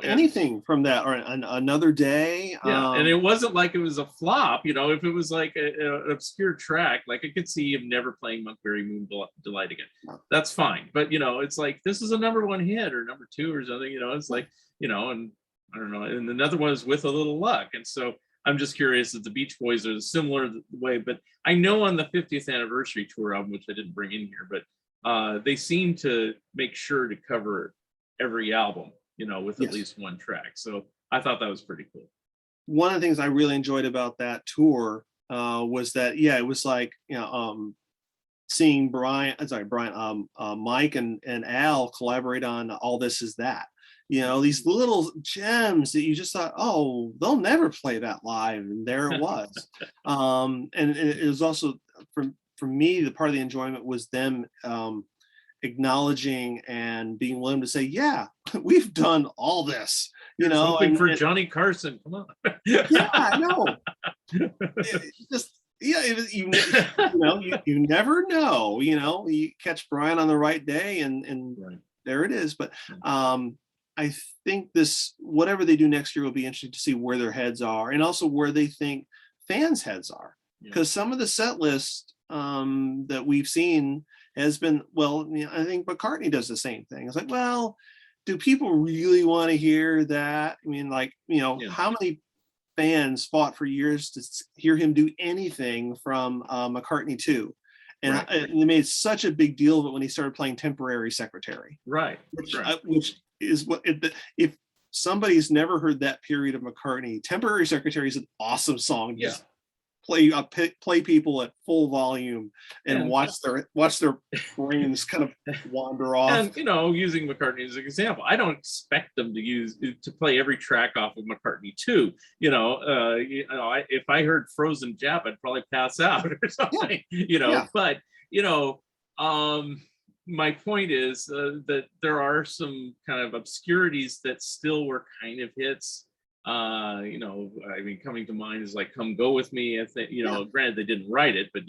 Anything from that, or another day. Yeah, and it wasn't like it was a flop. If it was like an obscure track, like I could see him never playing Monkberry Moon Delight again. That's fine. But it's like this is a number one hit or number two or something. It's like and I don't know. And another one is With a Little Luck. And so I'm just curious if the Beach Boys are a similar way. But I know on the 50th anniversary tour album, which I didn't bring in here, but they seem to make sure to cover every album, with at least one track. So I thought that was pretty cool. One of the things I really enjoyed about that tour was that, it was like, seeing Mike and Al collaborate on All This Is That. These little gems that you just thought, oh, they'll never play that live, and there it was. And it was also for me, the part of the enjoyment was them acknowledging and being willing to say, yeah, we've done all this. Something for Johnny Carson. Come on. Yeah, I know. You never know. You catch Brian on the right day, and right. There it is. But I think whatever they do next year will be interesting to see where their heads are, and also where they think fans' heads are. Because some of the set list that we've seen has been, I think McCartney does the same thing. It's like, well, do people really want to hear that? I mean, how many fans fought for years to hear him do anything from McCartney 2? And they made such a big deal of it when he started playing Temporary Secretary. Right. Which is what, if somebody's never heard that period of McCartney, Temporary Secretary is an awesome song. Just play people at full volume and watch their brains kind of wander off. And using McCartney as an example, I don't expect them to play every track off of McCartney 2. If I heard Frozen Jap, I'd probably pass out or something. But my point is that there are some kind of obscurities that still were kind of hits. Coming to mind is like Come Go With Me. I think, granted they didn't write it, but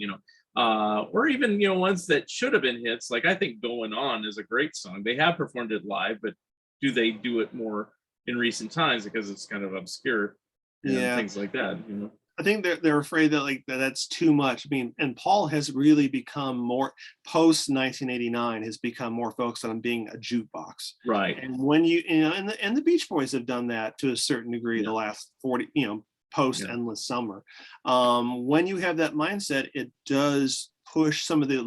or even ones that should have been hits. Like I think Going On is a great song. They have performed it live, but do they do it more in recent times because it's kind of obscure and things like that? I think they're afraid that that's too much. I mean, and Paul has really become more post 1989 has become more focused on being a jukebox. Right. And when and the Beach Boys have done that to a certain degree the last 40, post Endless Summer. When you have that mindset, it does push some of the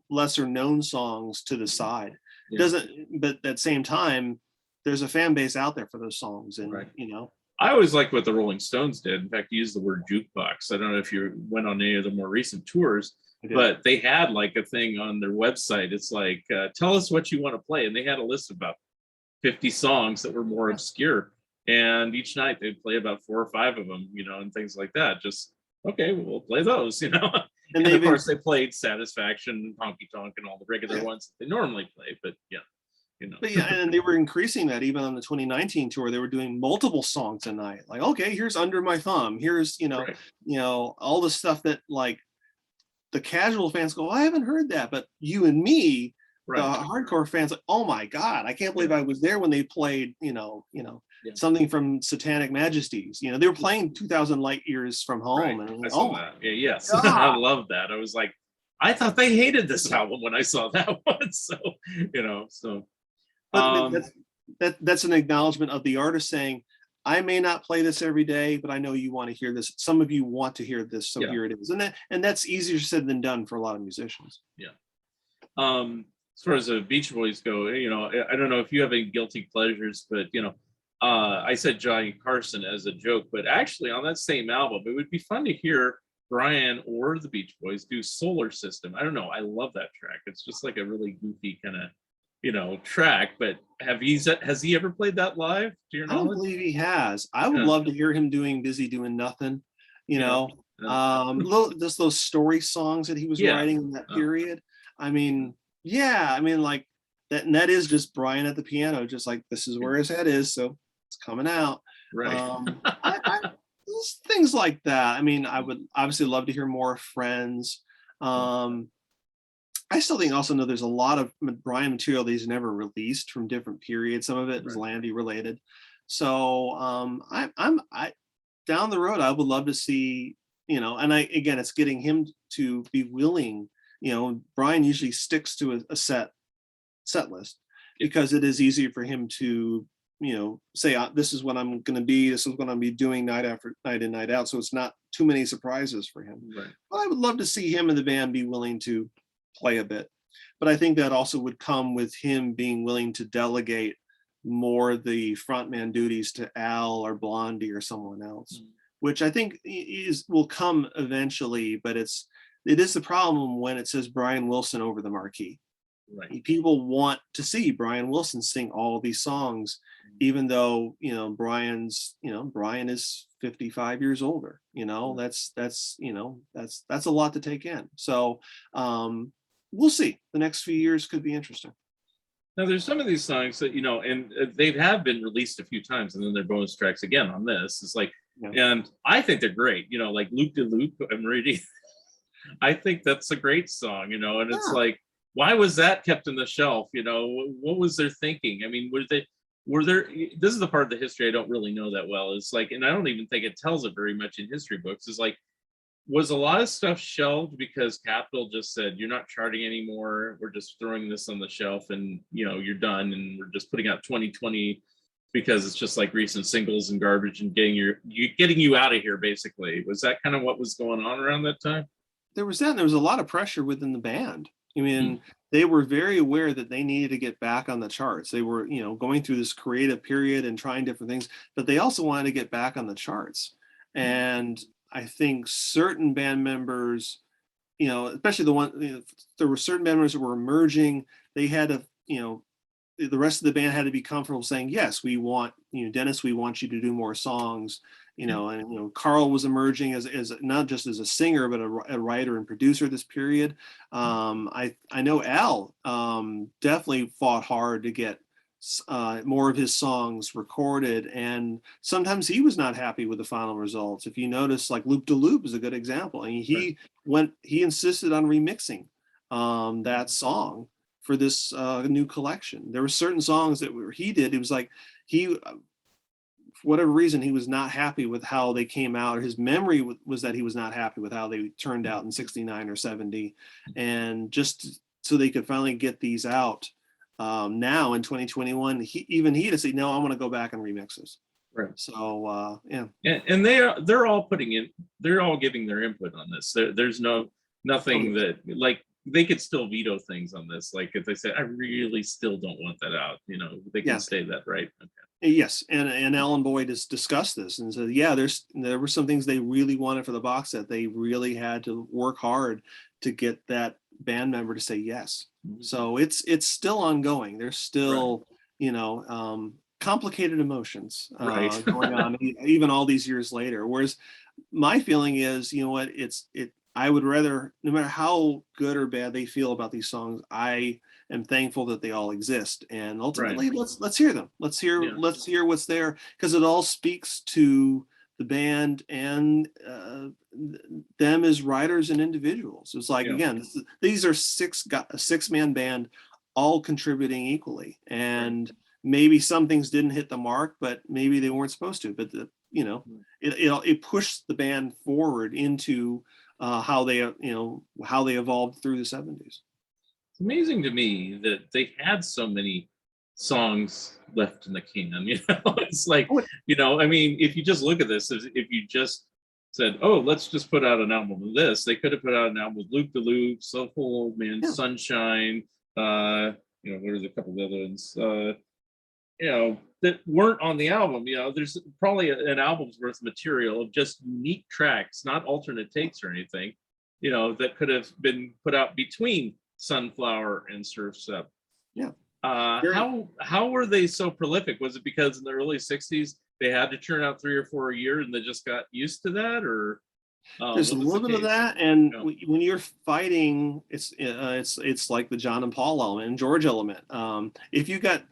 lesser known songs to the side. It doesn't, but at the same time, there's a fan base out there for those songs, and I always like what the Rolling Stones did. In fact, use the word jukebox. I don't know if you went on any of the more recent tours, but they had like a thing on their website. It's like, tell us what you want to play. And they had a list of about 50 songs that were more obscure. And each night they'd play about 4 or 5 of them, and things like that. Just, okay, we'll play those, And of course they played Satisfaction, Honky Tonk, and all the regular ones that they normally play. But But and they were increasing that even on the 2019 tour. They were doing multiple songs a night. Like, okay, here's Under My Thumb. Here's all the stuff that like the casual fans go, I haven't heard that, but you and me, the hardcore fans, like, oh my God, I can't believe I was there when they played, something from Satanic Majesties. They were playing 2000 Light Years from Home. Right. And I saw that. Yes, I love that. I was like, I thought they hated this album when I saw that one. So But that's an acknowledgement of the artist saying, I may not play this every day, but I know you want to hear this. Some of you want to hear this, so here it is. And that's easier said than done for a lot of musicians. Yeah. As far as the Beach Boys go, I don't know if you have any guilty pleasures, but I said Johnny Carson as a joke, but actually on that same album, it would be fun to hear Brian or the Beach Boys do Solar System. I don't know. I love that track. It's just like a really goofy kind of track, but has he ever played that live to your I don't knowledge? believe he has. I would Yeah, love to hear him doing Busy Doing Nothing, you yeah, know, yeah, just those story songs that he was yeah. writing in that uh, period. I mean, yeah, I mean, like that, and that is just Brian at the piano, just like this is where his head is, so it's coming out. right. I just things like that. I mean, I would obviously love to hear more Friends. Um, I still think also know there's a lot of Brian material that he's never released from different periods. Some of it is Right. Landy related. So I down the road, I would love to see, and again, it's getting him to be willing. Brian usually sticks to a set list Yeah. because it is easier for him to, say, this is what I'm going to be, this is what I'm be doing night after night in, night out. So it's not too many surprises for him. Right. But I would love to see him and the band be willing to play a bit. But I think that also would come with him being willing to delegate more of the frontman duties to Al or Blondie or someone else, which I think will come eventually. But it is the problem when it says Brian Wilson over the marquee. Right. People want to see Brian Wilson sing all these songs, even though Brian is 55 years older. That's a lot to take in. So we'll see. The next few years could be interesting. Now, there's some of these songs that and they have been released a few times, and then they're bonus tracks again on this. It's like, and I think they're great. Like Loop de Loop. I'm reading. I think that's a great song. And it's like, why was that kept on the shelf? What was their thinking? I mean, were there? This is the part of the history I don't really know that well. It's like, and I don't even think it tells it very much in history books. Is like, was a lot of stuff shelved because Capitol just said, you're not charting anymore, we're just throwing this on the shelf, and you're done, and we're just putting out 2020 because it's just like recent singles and garbage and getting you out of here, basically? Was that kind of what was going on around that time? There was that, and there was a lot of pressure within the band. I mean, they were very aware that they needed to get back on the charts. They were, going through this creative period and trying different things, but they also wanted to get back on the charts. And I think certain band members, especially there were certain band members that were emerging. They had to, the rest of the band had to be comfortable saying, yes, we want, Dennis, we want you to do more songs. And Carl was emerging as not just as a singer, but a writer and producer this period. I know Al definitely fought hard to get more of his songs recorded, and sometimes he was not happy with the final results. If you notice, like Loop de Loop is a good example. I mean, he insisted on remixing that song for this new collection. There were certain songs that he did. It was like for whatever reason, he was not happy with how they came out, or his memory was that he was not happy with how they turned out in 69 or 70. And just so they could finally get these out now in 2021, he had to say, no, I want to go back and remix this. Right. So yeah. And they're all they're all giving their input on this. There's nothing that, like, they could still veto things on this. Like if they say, I really still don't want that out, they can say that, right? Okay. Yes, and Alan Boyd has discussed this and said, yeah, there were some things they really wanted for the box set. They really had to work hard to get that band member to say yes. So it's still ongoing. There's still, complicated emotions going on even all these years later. Whereas my feeling is, I would rather, no matter how good or bad they feel about these songs, I am thankful that they all exist. And ultimately, let's hear them. Let's hear what's there, because it all speaks to the band and them as writers and individuals. It's like, again, these are a six-man band, all contributing equally. And maybe some things didn't hit the mark, but maybe they weren't supposed to. But it pushed the band forward into how they evolved through the 70s. It's amazing to me that they had so many songs left in the can. It's like, I mean, if you just look at this, if you just said, oh, let's just put out an album of this, they could have put out an album with Loop de Loop, Soulful Old Man, Sunshine, what are a couple of other ones, that weren't on the album. There's probably an album's worth of material of just unique tracks, not alternate takes or anything, that could have been put out between Sunflower and Surf's Up. Yeah. How were they so prolific? Was it because in the early 60s they had to churn out 3 or 4 a year and they just got used to that, or There's a what was the little bit of case? that, and Yeah. when you're fighting, it's like the John and Paul element and George element. If you got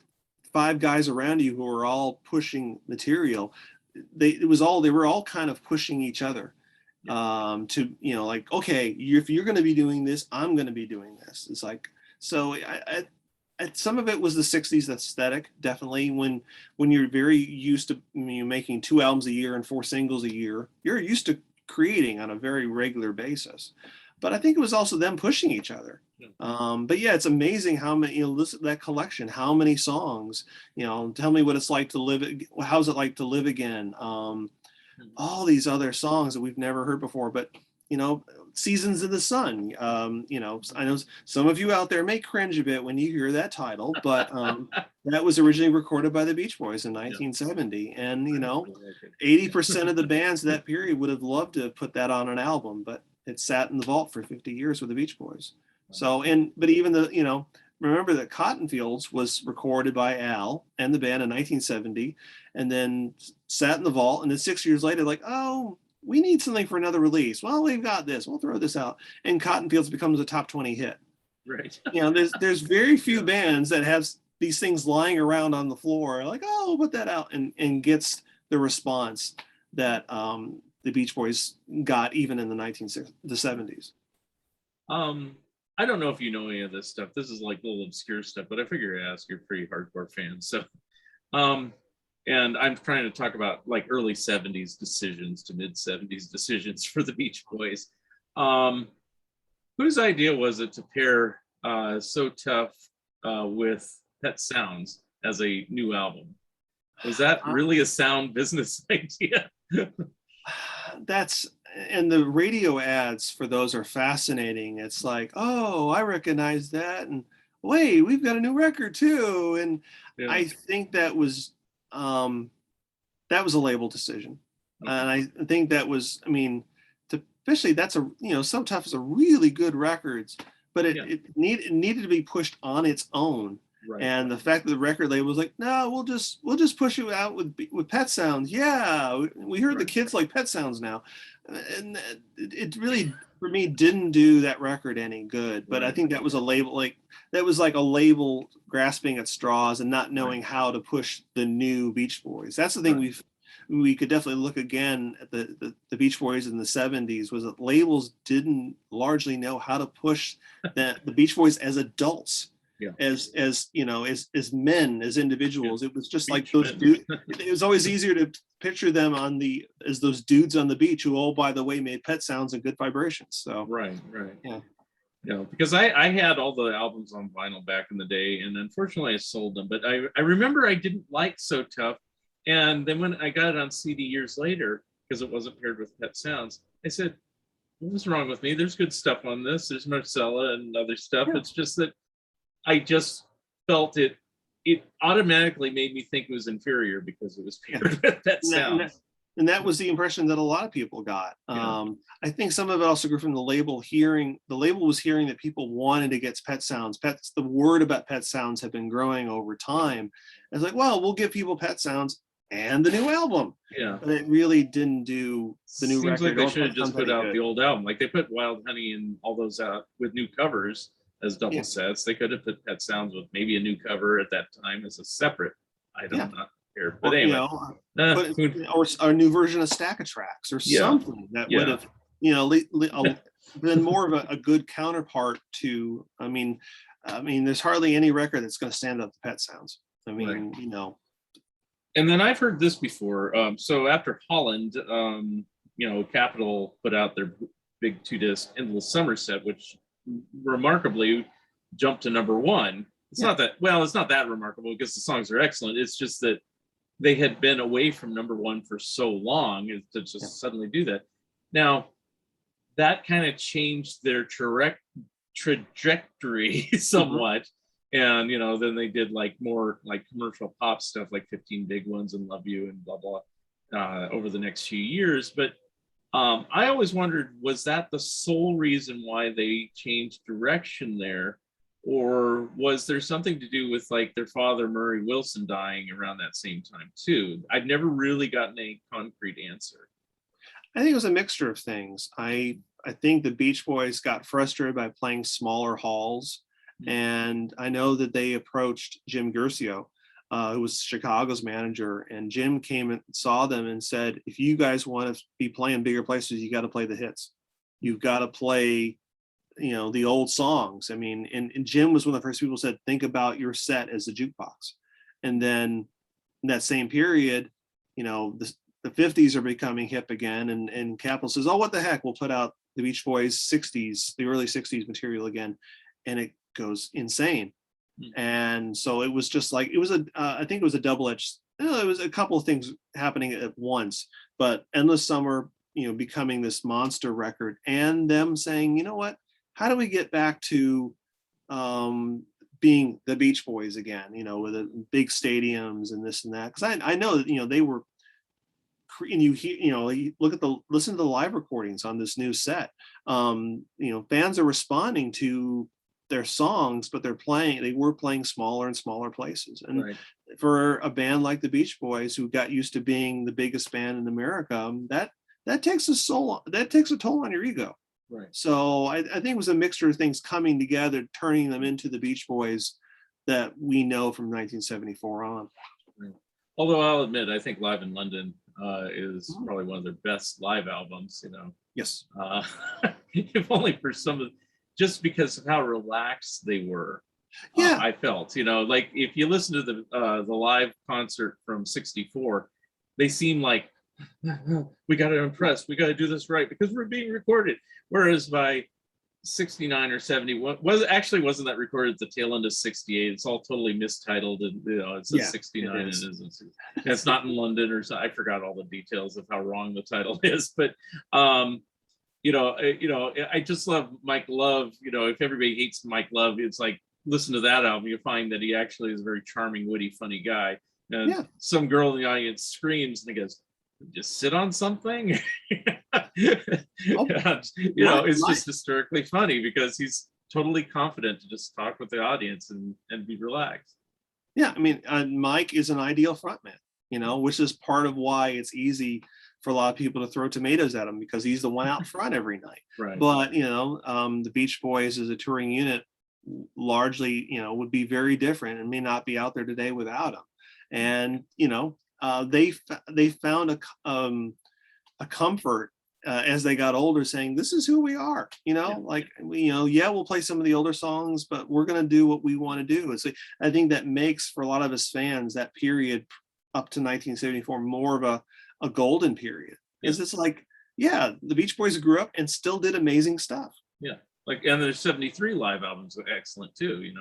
five guys around you who are all pushing material, they were all kind of pushing each other, to like, okay, if you're going to be doing this, I'm going to be doing this. It's like, so some of it was the 60s aesthetic, definitely. When you're very used to making 2 albums a year and 4 singles a year, you're used to creating on a very regular basis. But I think it was also them pushing each other. But yeah, it's amazing how many, listen to that collection, how many songs, tell me what it's like to live, how's it like to live again? All these other songs that we've never heard before, but Seasons in the Sun. I know some of you out there may cringe a bit when you hear that title, but that was originally recorded by the Beach Boys in 1970. And 80% of the bands of that period would have loved to put that on an album, but it sat in the vault for 50 years with the Beach Boys. So, but even remember that Cotton Fields was recorded by Al and the band in 1970, and then sat in the vault. And then 6 years later, like, oh, we need something for another release. Well, we've got this. We'll throw this out. And Cotton Fields becomes a top 20 hit. Right. There's very few bands that have these things lying around on the floor, like, oh, put that out, and gets the response that the Beach Boys got even in the 70s. I don't know if you know any of this stuff. This is like little obscure stuff, but I figure I'd ask, you're pretty hardcore fans. So, and I'm trying to talk about like early 70s decisions to mid 70s decisions for the Beach Boys. Whose idea was it to pair So Tough with Pet Sounds as a new album? Was that really a sound business idea? And the radio ads for those are fascinating. It's like, oh, I recognize that, and wait, we've got a new record too. And I think that was a label decision. And I think that was, especially that's So Tough is a really good record, but it needed to be pushed on its own. Right. And the fact that the record label was like, no, we'll just push you out with Pet Sounds. Yeah, we heard the kids like Pet Sounds now, and it really, for me, didn't do that record any good. But I think that was a label, like a label grasping at straws and not knowing how to push the new Beach Boys. That's the thing we could definitely look again at the Beach Boys in the 70s, was that labels didn't largely know how to push the Beach Boys as adults. Yeah. As men, as individuals. It was just like those dudes. It was always easier to picture them as those dudes on the beach who, oh, by the way, made Pet Sounds and Good Vibrations. So right. Yeah, because I had all the albums on vinyl back in the day, and unfortunately I sold them. But I remember I didn't like So Tough, and then when I got it on CD years later, because it wasn't paired with Pet Sounds, I said, what was wrong with me? There's good stuff on this. There's Marcella and other stuff. Yeah. It's just that I just felt it automatically made me think it was inferior because it was paired with Pet Sounds. And that was the impression that a lot of people got. Yeah. I think some of it also grew from the label was hearing that people wanted to get Pet Sounds. The word about Pet Sounds had been growing over time. It's like, well, we'll give people Pet Sounds and the new album. Yeah. But it really didn't do the new record. Seems like they should have just put out the old album. Like they put Wild Honey and all those out with new covers as double sets. They could have put Pet Sounds with maybe a new cover at that time as a separate item. Not here, but anyway, or a new version of Stack of Tracks or something that would have, been more of a good counterpart to. I mean, there's hardly any record that's going to stand up to Pet Sounds. And then I've heard this before. So after Holland, Capitol put out their big 2-disc Endless Summer set, which remarkably jumped to #1. It's not that remarkable because the songs are excellent. It's just that they had been away from #1 for so long to just suddenly do that. Now that kind of changed their trajectory somewhat. And then they did like more like commercial pop stuff like 15 Big Ones and Love You and blah blah over the next few years. But I always wondered, was that the sole reason why they changed direction there? or was there something to do with like their father Murray Wilson dying around that same time too? I've never really gotten a concrete answer. I think it was a mixture of things. I think the Beach Boys got frustrated by playing smaller halls, and I know that they approached Jim Guercio, who was Chicago's manager, and Jim came and saw them and said, "If you guys want to be playing bigger places, you got to play the hits. You've got to play, the old songs." I mean, and Jim was one of the first people who said, "Think about your set as a jukebox." And then in that same period, the 50s are becoming hip again, and Capitol says, "Oh, what the heck, we'll put out the Beach Boys 60s, the early 60s material again," and it goes insane. And so it was just like, I think it was a double-edged, it was a couple of things happening at once, but Endless Summer, becoming this monster record, and them saying, you know what, how do we get back to being the Beach Boys again, with the big stadiums and this and that? Because I know that, they were, and you hear, you listen to the live recordings on this new set. Fans are responding to their songs, but they were playing smaller and smaller places. And right. For a band like the Beach Boys, who got used to being the biggest band in America, that takes a toll on your ego. Right. So I think it was a mixture of things coming together, turning them into the Beach Boys that we know from 1974 on. Right. Although I'll admit, I think Live in London is probably one of their best live albums. Yes. If only for just because of how relaxed they were. Yeah. I felt, like if you listen to the live concert from '64, they seem like, we got to impress, we got to do this right because we're being recorded. Whereas by 69 or 70, wasn't that recorded at the tail end of 68? It's all totally mistitled, and it's a 69 and it's not in London or so. I forgot all the details of how wrong the title is, but I just love Mike Love. If everybody hates Mike Love, it's like, listen to that album, you find that he actually is a very charming, witty, funny guy. And some girl in the audience screams and he goes, "Just sit on something." It's just hysterically funny because he's totally confident to just talk with the audience and be relaxed. Yeah, I mean, Mike is an ideal frontman, which is part of why it's easy for a lot of people to throw tomatoes at him, because he's the one out front every night. Right. But the Beach Boys as a touring unit largely would be very different and may not be out there today without him. And they found a comfort as they got older, saying, "This is who we are." We'll play some of the older songs, but we're going to do what we want to do. And so I think that makes, for a lot of us fans, that period up to 1974 more of a golden period. Is it's like, the Beach Boys grew up and still did amazing stuff. Yeah. And their 73 live albums are excellent too,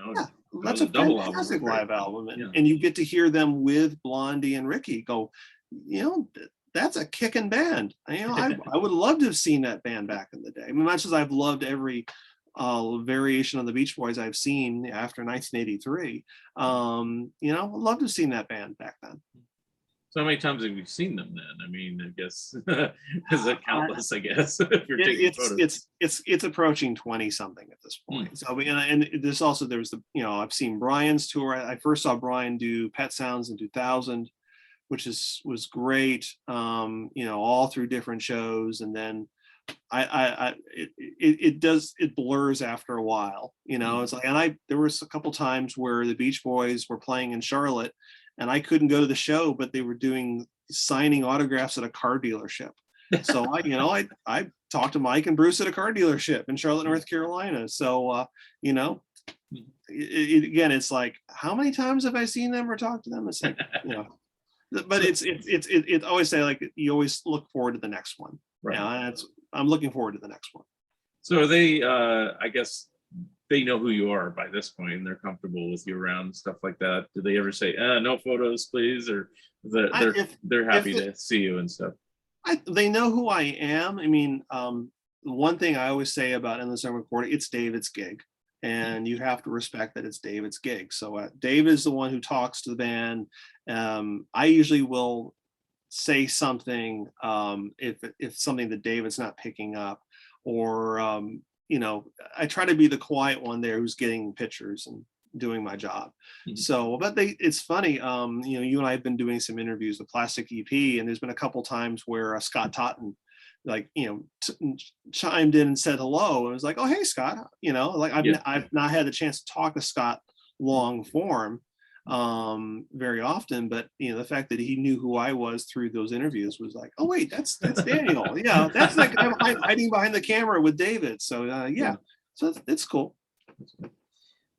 That's a double fantastic live album. And you get to hear them with Blondie and Ricky go, that's a kicking band. I would love to have seen that band back in the day. I mean, much as I've loved every variation of the Beach Boys I've seen after 1983, I'd love to have seen that band back then. So how many times have you seen them then? I mean, I guess is it countless? I guess if you're taking photos. It's approaching 20 something at this point. So and there's I've seen Brian's tour. I first saw Brian do Pet Sounds in 2000, which was great. All through different shows, and then it blurs after a while. It's like, there was a couple times where the Beach Boys were playing in Charlotte, and I couldn't go to the show, but they were signing autographs at a car dealership. So I talked to Mike and Bruce at a car dealership in Charlotte, North Carolina. So again, it's like, how many times have I seen them or talked to them? It's like, but it's always say, like, you always look forward to the next one. Right. I'm looking forward to the next one. So are they, I guess they know who you are by this point and they're comfortable with you around and stuff like that. Do they ever say, no photos, please? Or they're happy to see you and stuff? They know who I am. I mean, one thing I always say about Endless Summer Recording, it's David's gig. And you have to respect that it's David's gig. So David is the one who talks to the band. I usually will say something if something that David's not picking up, or I try to be the quiet one there who's getting pictures and doing my job. So, but it's funny, you and I have been doing some interviews with Plastic EP, and there's been a couple times where Scott Totten, like, chimed in and said hello, and was like, oh, hey, Scott, like I've not had the chance to talk to Scott long form very often, but the fact that he knew who I was through those interviews was like, oh wait, that's Daniel. Yeah, that's like hiding behind the camera with David. So so it's cool.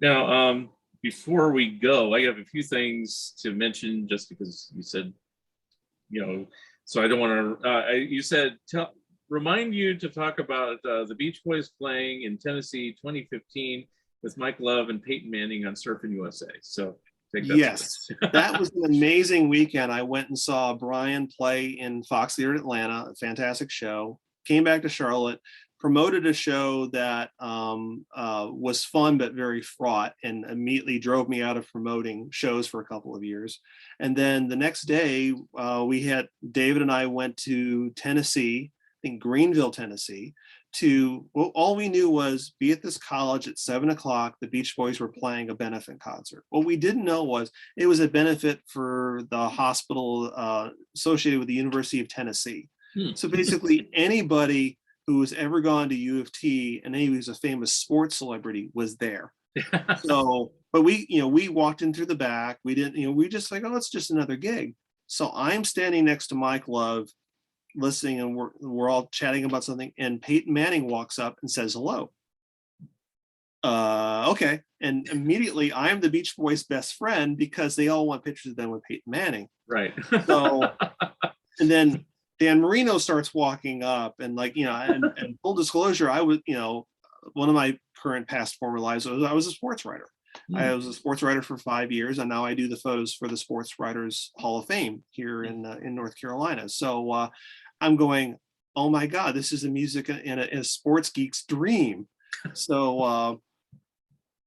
Now, before we go, I have a few things to mention, just because you said, so I don't want to, you said, remind you to talk about the Beach Boys playing in Tennessee 2015 with Mike Love and Peyton Manning on Surfing USA. So yes, that was an amazing weekend. I went and saw Brian play in Fox Theater in Atlanta, a fantastic show. Came back to Charlotte, promoted a show that was fun but very fraught, and immediately drove me out of promoting shows for a couple of years. And then the next day, David and I went to Tennessee, I think Greenville, Tennessee, all we knew was be at this college at 7:00. The Beach Boys were playing a benefit concert. What we didn't know was it was a benefit for the hospital associated with the University of Tennessee. So basically anybody who was ever gone to U of T and anybody who's a famous sports celebrity was there. So, but we walked in through the back. We didn't, we just like, oh, it's just another gig. So I'm standing next to Mike Love, listening, and we're all chatting about something, and Peyton Manning walks up and says hello. Okay. And immediately I'm the Beach Boys' best friend because they all want pictures of them with Peyton Manning. Right. So, and then Dan Marino starts walking up, and like, and full disclosure, I was, one of my current past former lives was I was a sports writer. I was a sports writer for 5 years, and now I do the photos for the Sports Writers Hall of Fame here in North Carolina. So I'm going, oh my God, this is a music in a sports geek's dream. So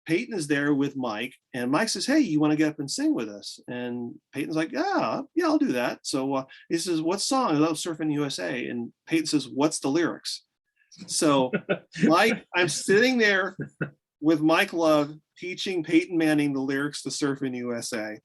Peyton is there with Mike, and Mike says, hey, you want to get up and sing with us? And Peyton's like, yeah, I'll do that. So he says, what song? I love Surfing USA. And Peyton says, what's the lyrics? So I'm sitting there with Mike Love teaching Peyton Manning the lyrics to Surfing USA.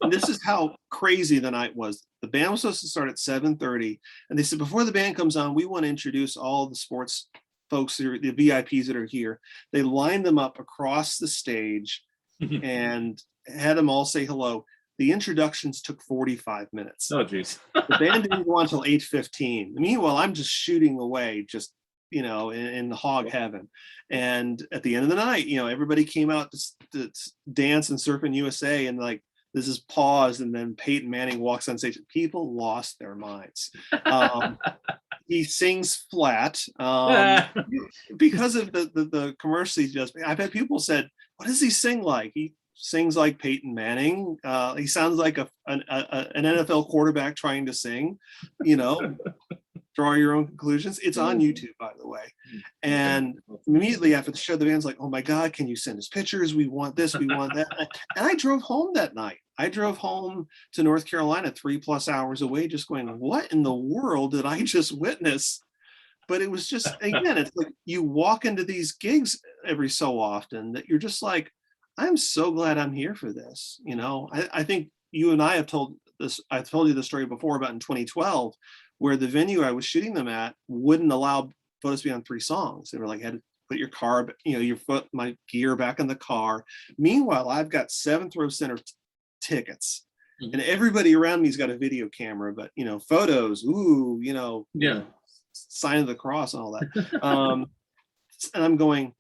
And this is how crazy the night was. The band was supposed to start at 7:30, and they said, before the band comes on, we want to introduce all the sports folks, the VIPs that are here. They lined them up across the stage and had them all say hello. The introductions took 45 minutes. Oh, geez. The band didn't go on until 8:15. Meanwhile, I'm just shooting away, just in the hog heaven. And at the end of the night, everybody came out to dance and Surfing USA, and like, this is paused, and then Peyton Manning walks on stage. People lost their minds. He sings flat because of the commercial he does. I've had people said, what does he sing like? He sings like Peyton Manning. He sounds like an NFL quarterback trying to sing, draw your own conclusions. It's on YouTube, by the way. And immediately after the show, the band's like, oh my God, can you send us pictures? We want this, we want that. And I drove home that night. I drove home to North Carolina 3+ hours away, just going, what in the world did I just witness? But it was just, again, it's like you walk into these gigs every so often that you're just like, I'm so glad I'm here for this. I think you and I have told this, I've told you the story before about in 2012, where the venue I was shooting them at wouldn't allow photos to be on 3 songs. They were like, had to put your car, my gear back in the car. Meanwhile, I've got 7th row center tickets, and everybody around me's got a video camera, but photos, sign of the cross and all that. And I'm going,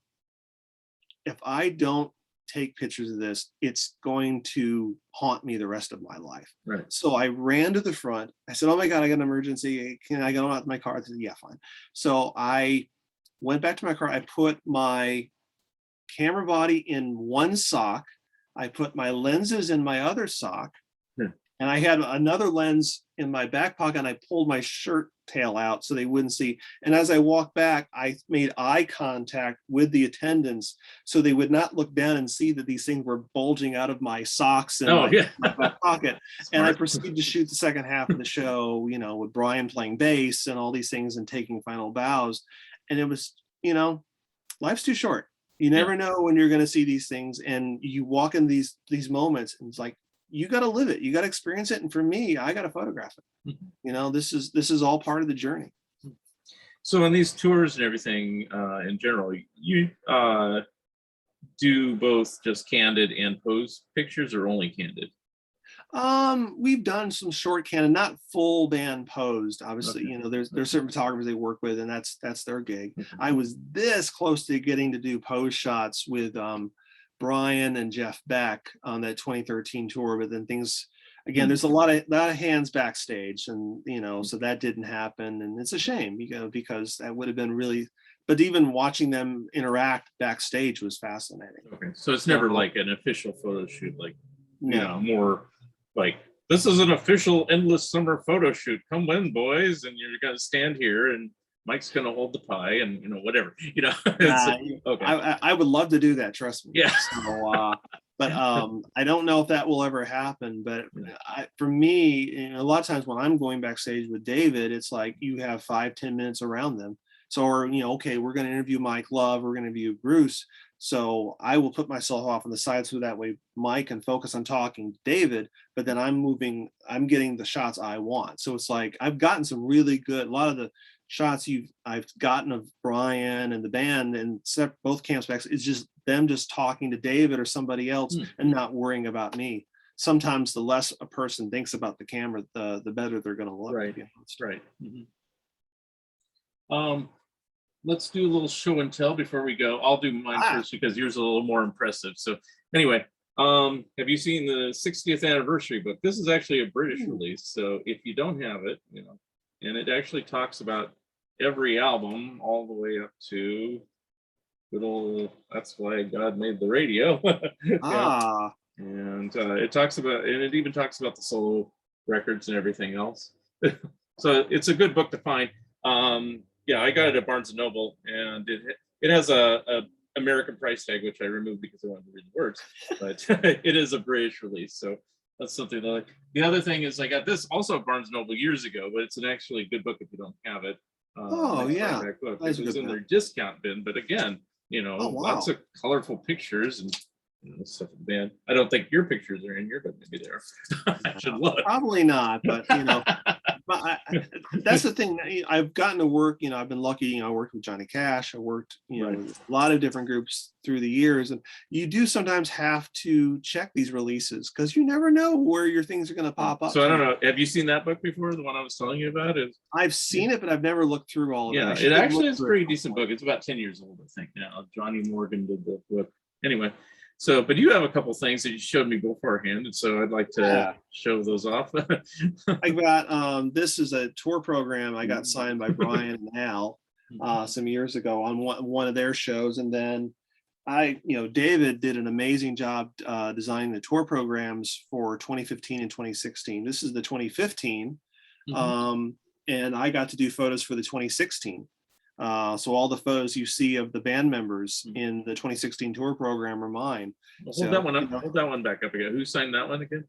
if I don't take pictures of this, it's going to haunt me the rest of my life. Right. So I ran to the front. I said, oh my God, I got an emergency. Can I go out to my car? I said, yeah, fine. So I went back to my car. I put my camera body in one sock. I put my lenses in my other sock. And I had another lens in my back pocket, and I pulled my shirt tail out so they wouldn't see. And as I walked back, I made eye contact with the attendants so they would not look down and see that these things were bulging out of my socks and my pocket. And I proceeded to shoot the second half of the show, with Brian playing bass and all these things and taking final bows. And it was, life's too short. You never know when you're going to see these things, and you walk in these moments, and it's like you got to live it, you got to experience it. And for me, I got to photograph it. Mhm. You know, this is all part of the journey. So on these tours and everything, in general, you do both just candid and pose pictures, or only candid? We've done some short canon, not full band posed. Obviously, Okay. you know, there's certain photographers they work with, and that's their gig. Mhm. I was this close to getting to do pose shots with Brian and Jeff Beck on that 2013 tour, but then things again, Hmm. there's a lot of hands backstage, and you know, so that didn't happen, and it's a shame, you know, because that would have been really. But even watching them interact backstage was fascinating. Okay, so it's never So, like an official photo shoot, like, no. more like, this is an official endless summer photo shoot. Come in, boys, and you're gonna stand here, and Mike's gonna hold the pie, and whatever. It's Uh, okay. I would love to do that, trust me. Yeah. So, but I don't know if that will ever happen. But Yeah. for me, you know, a lot of times when I'm going backstage with David, it's like you have 5-10 minutes around them. So, or you know, okay, we're going to interview Mike Love, we're going to interview Bruce. So I will put myself off on the side so that way Mike can focus on talking to David. But then I'm getting the shots I want. So it's like I've gotten some really good. A lot of the shots I've gotten of Brian and the band and both camps back, it's just them just talking to David or somebody else and not worrying about me. Sometimes the less a person thinks about the camera, the better they're going to look. Right. To be honest. Right. Let's do a little show and tell before we go. I'll do mine first because yours is a little more impressive. So anyway, have you seen the 60th anniversary book? This is actually a British release. So if you don't have it, and it actually talks about every album all the way up to That's Why God Made the Radio. And it talks about, and it even talks about the solo records and everything else. So it's a good book to find. I got it at Barnes and Noble, and it has a American price tag, which I removed because I wanted to read the words, but it is a British release, so that's something that I like. The other thing is I got this also at Barnes and Noble years ago, but it's an actually good book if you don't have it. Nice hardback book. It was in their discount bin, but again, lots of colorful pictures and stuff in the band. I don't think your pictures are in here, but maybe they are. I should look. Probably not, but but that's the thing. I've gotten to work. I've been lucky. I worked with Johnny Cash. I worked, with a lot of different groups through the years, and you do sometimes have to check these releases because you never know where your things are going to pop up. So I don't know. Have you seen that book before? The one I was telling you about is. I've seen it, but I've never looked through all of it. Yeah, it actually is a pretty decent book. It's about 10 years old, I think now. Johnny Morgan did the book. Anyway. So, but you have a couple things that you showed me beforehand, and so I'd like to show those off. I got this is a tour program I got signed by Brian and Al some years ago on one of their shows, and then David did an amazing job designing the tour programs for 2015 and 2016. This is the 2015, and I got to do photos for the 2016. So all the photos you see of the band members in the 2016 tour program are mine. Hold that one up. Hold that one back up again. Who signed that one again?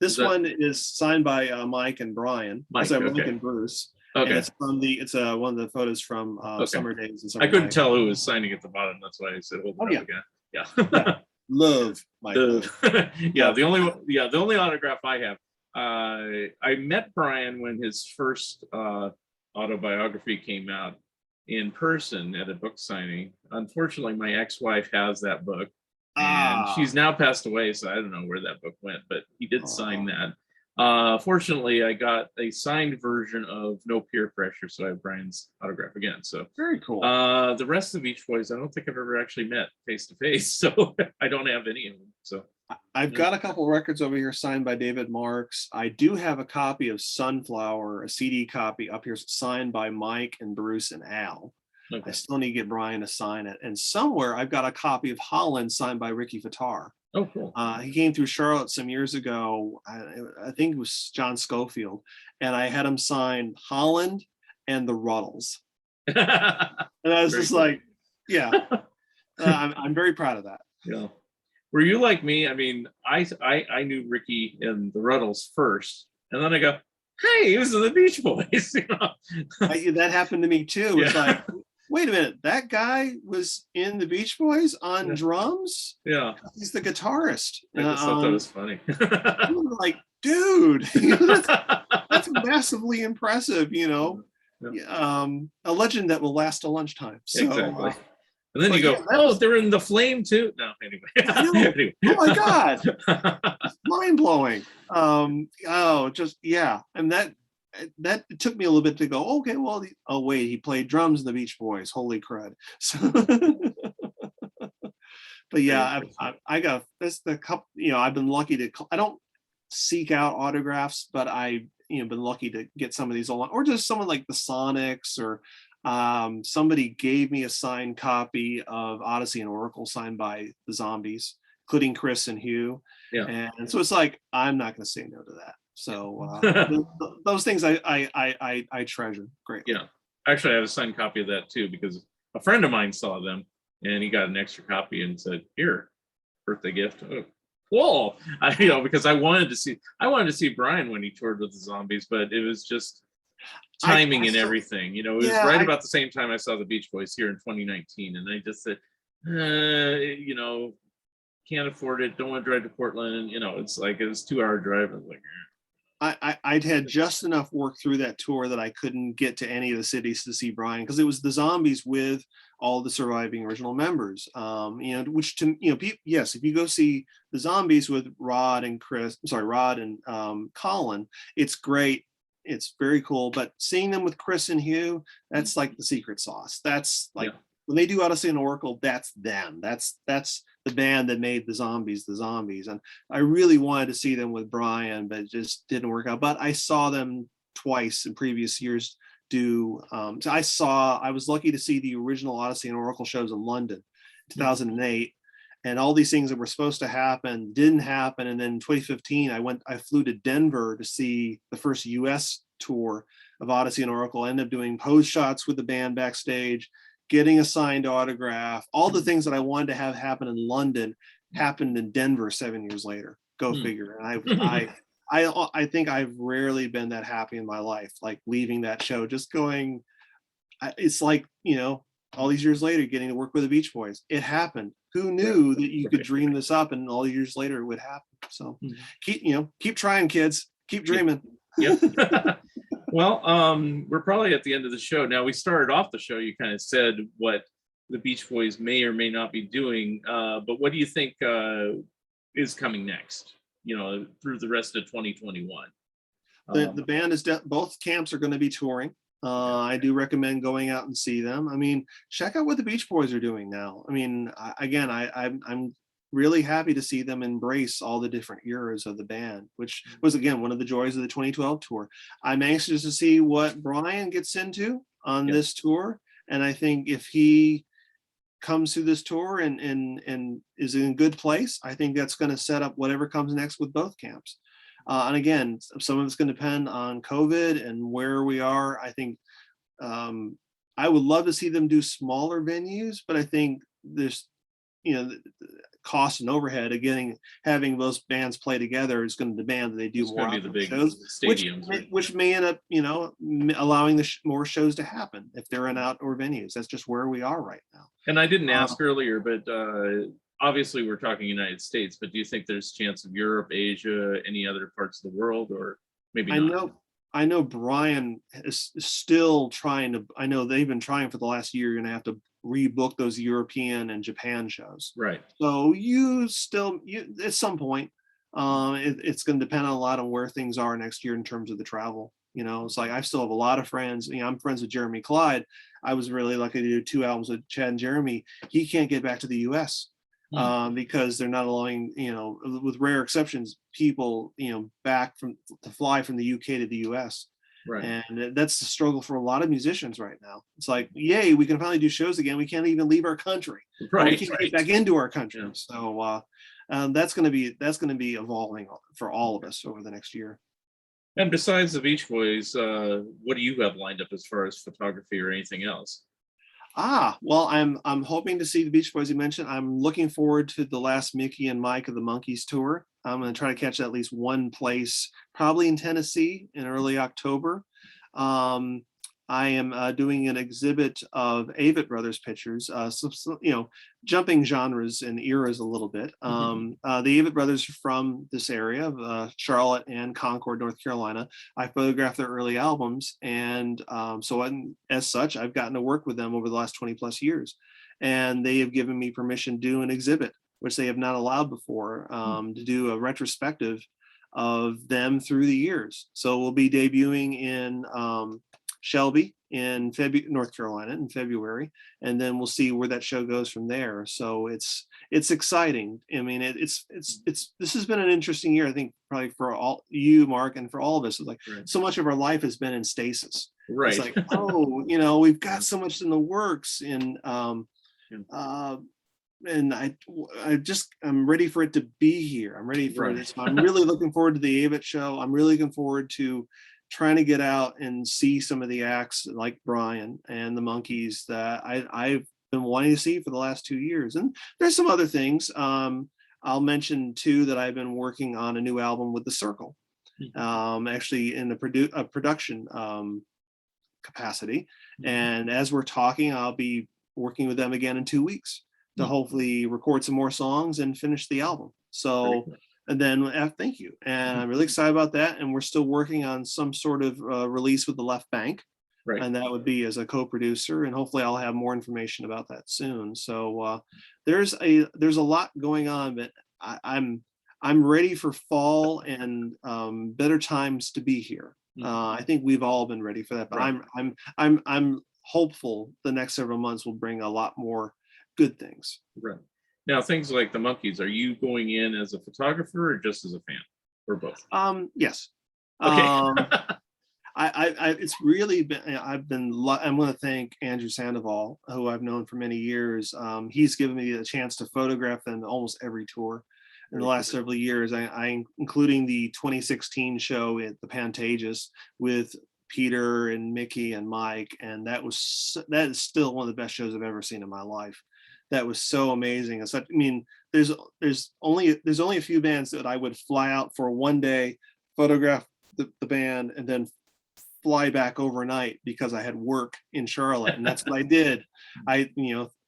This one is signed by Mike and Brian. Mike and Bruce. Okay. And it's one of the photos from Summer Days and Summer I couldn't Night. tell who was signing at the bottom. That's why I said hold it up again. Yeah. Love Mike. The only autograph I have. I met Brian when his first autobiography came out in person at a book signing. Unfortunately, my ex-wife has that book, and she's now passed away, so I don't know where that book went, but he did sign that. Fortunately, I got a signed version of No Peer Pressure, so I have Brian's autograph again. So very cool. The rest of Beach Boys, I don't think I've ever actually met face to face, so I don't have any of them. So I've got a couple records over here signed by David Marks. I do have a copy of Sunflower, a CD copy up here signed by Mike and Bruce and Al. I still need to get Brian to sign it. And somewhere I've got a copy of Holland signed by Ricky Fattar. Oh, cool. He came through Charlotte some years ago. I think it was John Schofield. And I had him sign Holland and the Ruddles. And I was just like, I'm very proud of that. Yeah. Were you like me? I mean, I knew Ricky and the Ruddles first, and then I go, "Hey, he was in the Beach Boys." That happened to me too. It's like wait a minute, that guy was in the Beach Boys on Yeah. drums? Yeah. He's the guitarist. I just thought that was funny. I'm like, dude, that's massively impressive, Yeah, a legend that will last a lunchtime. So, exactly. And then you but yeah, go, that oh, was, they're in the Flame too. No, anyway. I know. Anyway. Oh my God, mind blowing. Oh, just yeah, and that it took me a little bit to go. Okay, well, oh wait, he played drums in the Beach Boys. Holy crud! So, but yeah, I got this the couple. I've been lucky to. I don't seek out autographs, but I been lucky to get some of these along, or just someone like the Sonics, or somebody gave me a signed copy of Odyssey and Oracle signed by the Zombies, including Chris and Hugh. Yeah. And so it's like I'm not going to say no to that. So those things I treasure greatly. Yeah. Actually, I have a signed copy of that too, because a friend of mine saw them and he got an extra copy and said, "Here, birthday gift." Oh, cool. Because I wanted to see Brian when he toured with the Zombies, but it was just timing and everything. It was right about the same time I saw the Beach Boys here in 2019, and I just said, can't afford it. Don't want to drive to Portland. It's like it was 2-hour drive. I was like, I'd had just enough work through that tour that I couldn't get to any of the cities to see Brian, because it was the Zombies with all the surviving original members. Which yes, if you go see the Zombies with Rod and Colin, it's great. It's very cool. But seeing them with Chris and Hugh, that's like the secret sauce. That's like when they do Odyssey and Oracle, that's them. That's the band that made the Zombies. And I really wanted to see them with Brian, but it just didn't work out. But I saw them twice in previous years do. So I was lucky to see the original Odyssey and Oracle shows in London, 2008. And all these things that were supposed to happen didn't happen. And then in 2015, I flew to Denver to see the first US tour of Odyssey and Oracle. I ended up doing pose shots with the band backstage, getting a signed autograph. All the things that I wanted to have happen in London happened in Denver 7 years later. Go figure. And I think I've rarely been that happy in my life, like leaving that show, just going, it's like, all these years later, getting to work with the Beach Boys. It happened. Who knew that you could dream this up and all years later it would happen? So keep trying, kids. Keep dreaming. Yep. Well, we're probably at the end of the show. Now, we started off the show, you kind of said what the Beach Boys may or may not be doing, but what do you think is coming next, through the rest of 2021? The band is both camps are going to be touring. I do recommend going out and see them. I mean, check out what the Beach Boys are doing now. I mean, I'm really happy to see them embrace all the different eras of the band, which was, again, one of the joys of the 2012 tour. I'm anxious to see what Brian gets into on this tour. And I think if he comes through this tour and is in a good place, I think that's going to set up whatever comes next with both camps. And again, some of it's going to depend on COVID and where we are. I think I would love to see them do smaller venues, but I think there's, cost and overhead of having those bands play together is going to demand that they do more the big shows, stadiums, which may end up, allowing more shows to happen if they're in outdoor venues. That's just where we are right now. And I didn't ask earlier, but obviously we're talking United States, but do you think there's a chance of Europe, Asia, any other parts of the world, or maybe not? I know Brian is still trying to, I know they've been trying for the last year. You're going to have to rebook those European and Japan shows. Right. So at some point, it's going to depend on a lot on where things are next year in terms of the travel. It's like I still have a lot of friends. I'm friends with Jeremy Clyde. I was really lucky to do 2 albums with Chad and Jeremy. He can't get back to the US because they're not allowing, with rare exceptions, people, to fly from the UK to the US. Right. And that's the struggle for a lot of musicians right now. It's like, yay, we can finally do shows again. We can't even leave our country. Right. We can't get back into our country. Yeah. So that's going to be evolving for all of us over the next year. And besides the Beach Boys, what do you have lined up as far as photography or anything else? Well, I'm hoping to see the Beach Boys you mentioned. I'm looking forward to the last Mickey and Mike of the Monkees tour. I'm going to try to catch at least one place, probably in Tennessee in early October. I am doing an exhibit of Avett Brothers pictures, jumping genres and eras a little bit. The Avett Brothers are from this area of Charlotte and Concord, North Carolina. I photographed their early albums, and as such, I've gotten to work with them over the last 20 plus years. And they have given me permission to do an exhibit, which they have not allowed before, to do a retrospective of them through the years. So we'll be debuting in Shelby in North Carolina in February, and then we'll see where that show goes from there. So it's exciting. I mean, it's this has been an interesting year, I think, probably for all you, Mark, and for all of us. It's like so much of our life has been in stasis. Right. It's like, oh, we've got so much in the works, and I'm ready for it to be here. I'm ready for this. I'm really looking forward to the Avett show. I'm really looking forward to trying to get out and see some of the acts like Brian and the Monkees that I've been wanting to see for the last 2 years. And there's some other things. I'll mention too that I've been working on a new album with The Circle, actually in a production capacity. And as we're talking, I'll be working with them again in 2 weeks to hopefully record some more songs and finish the album. So, and then thank you. And I'm really excited about that. And we're still working on some sort of release with the Left Bank. Right. And that would be as a co-producer. And hopefully I'll have more information about that soon. So there's a lot going on, but I'm ready for fall and better times to be here. I think we've all been ready for that, but I'm hopeful the next several months will bring a lot more good things. Right. Now, things like the Monkees, are you going in as a photographer or just as a fan, or both? Yes. Okay. It's really been, I'm going to thank Andrew Sandoval, who I've known for many years. He's given me a chance to photograph them almost every tour in the last several years. Including the 2016 show at the Pantages with Peter and Mickey and Mike, and that is still one of the best shows I've ever seen in my life. That was so amazing. It's like, I mean, there's only a few bands that I would fly out for one day, photograph the band, and then fly back overnight because I had work in Charlotte, and that's what I did. I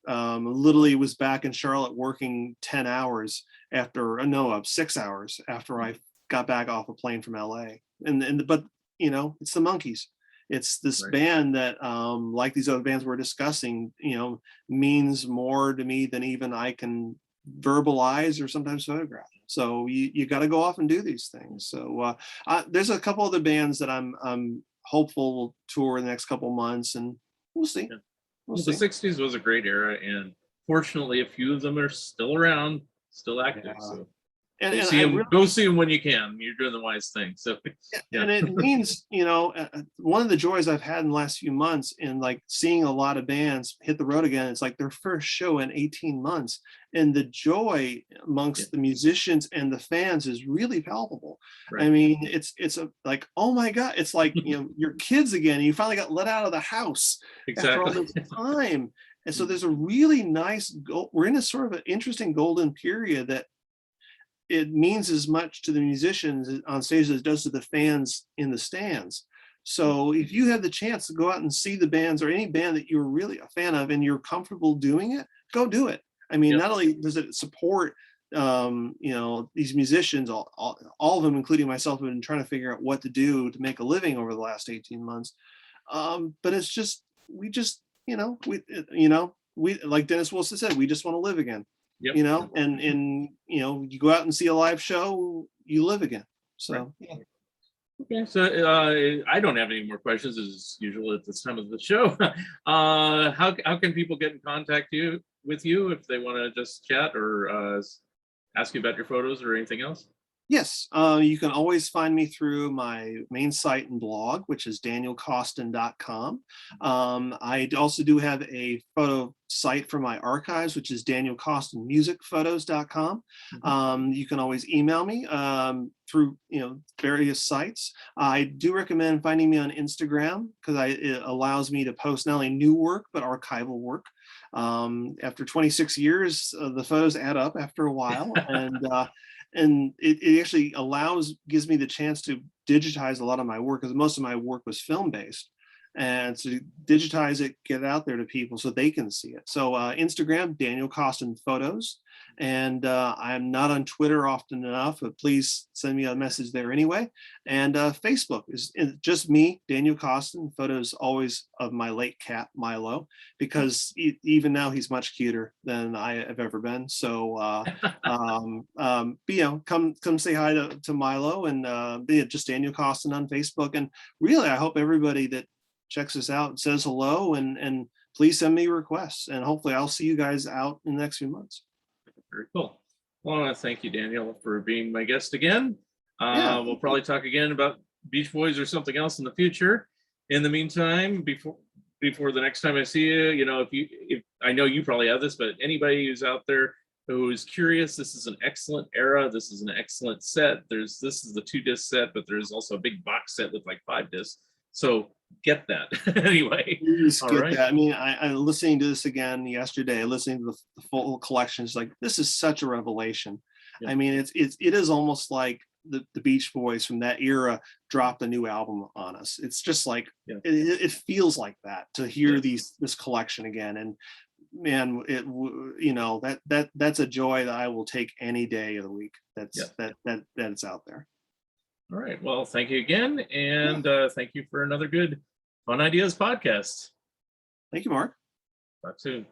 literally was back in Charlotte working 6 hours after I got back off a plane from LA. But it's the Monkees. It's this band that, like these other bands we're discussing, means more to me than even I can verbalize or sometimes photograph. So you got to go off and do these things. So there's a couple other bands that I'm hopeful will tour in the next couple months, and we'll see. Yeah. Well, the 60s was a great era, and fortunately, a few of them are still around, still active. Yeah. So. Go see them when you can. You're doing the wise thing. So, yeah. And it means, one of the joys I've had in the last few months in like seeing a lot of bands hit the road again, it's like their first show in 18 months. And the joy amongst the musicians and the fans is really palpable. Right. I mean, it's like, oh my God, it's like, your kids again. You finally got let out of the house after all this time. And so there's a really nice, we're in a sort of an interesting golden period that it means as much to the musicians on stage as it does to the fans in the stands. So if you have the chance to go out and see the bands or any band that you're really a fan of and you're comfortable doing it, go do it. I mean, not only does it support, these musicians, all of them, including myself, have been trying to figure out what to do to make a living over the last 18 months. But it's just, we like Dennis Wilson said, we just want to live again. Yep. And you go out and see a live show, you live again. So Okay, so I don't have any more questions as usual at this time of the show. How can people get in contact with you if they want to just chat or ask you about your photos or anything else? Yes, you can always find me through my main site and blog, which is danielcoston.com. I also do have a photo site for my archives, which is danielcostonmusicphotos.com. You can always email me through various sites. I do recommend finding me on Instagram because it allows me to post not only new work but archival work. After 26 years, the photos add up after a while, and it actually gives me the chance to digitize a lot of my work, because most of my work was film based. and to digitize it, get it out there to people so they can see it. So Instagram, Daniel Coston Photos. And I'm not on Twitter often enough, but please send me a message there anyway. And Facebook is just me, Daniel Coston. Photos always of my late cat, Milo, because even now he's much cuter than I have ever been. So, come say hi to Milo, and just Daniel Coston on Facebook. And really, I hope everybody that checks us out says hello, and please send me requests. And hopefully I'll see you guys out in the next few months. Very cool. Well, I want to thank you, Daniel, for being my guest again. Yeah. We'll probably talk again about Beach Boys or something else in the future. In the meantime, before the next time I see you, if I know you probably have this, but anybody who's out there who is curious, this is an excellent era. This is an excellent set. This is the 2-disc set, but there's also a big box set with like 5 discs. So get that anyway. Please All get right. that. I mean, I listening to this again yesterday, listening to the full collection. It's like, this is such a revelation. Yeah. I mean, it is almost like the Beach Boys from that era dropped a new album on us. It's just like, it feels like that to hear this collection again. And man, that's a joy that I will take any day of the week. That it's out there. All right. Well, thank you again. And thank you for another good Fun Ideas podcast. Thank you, Mark. Talk soon.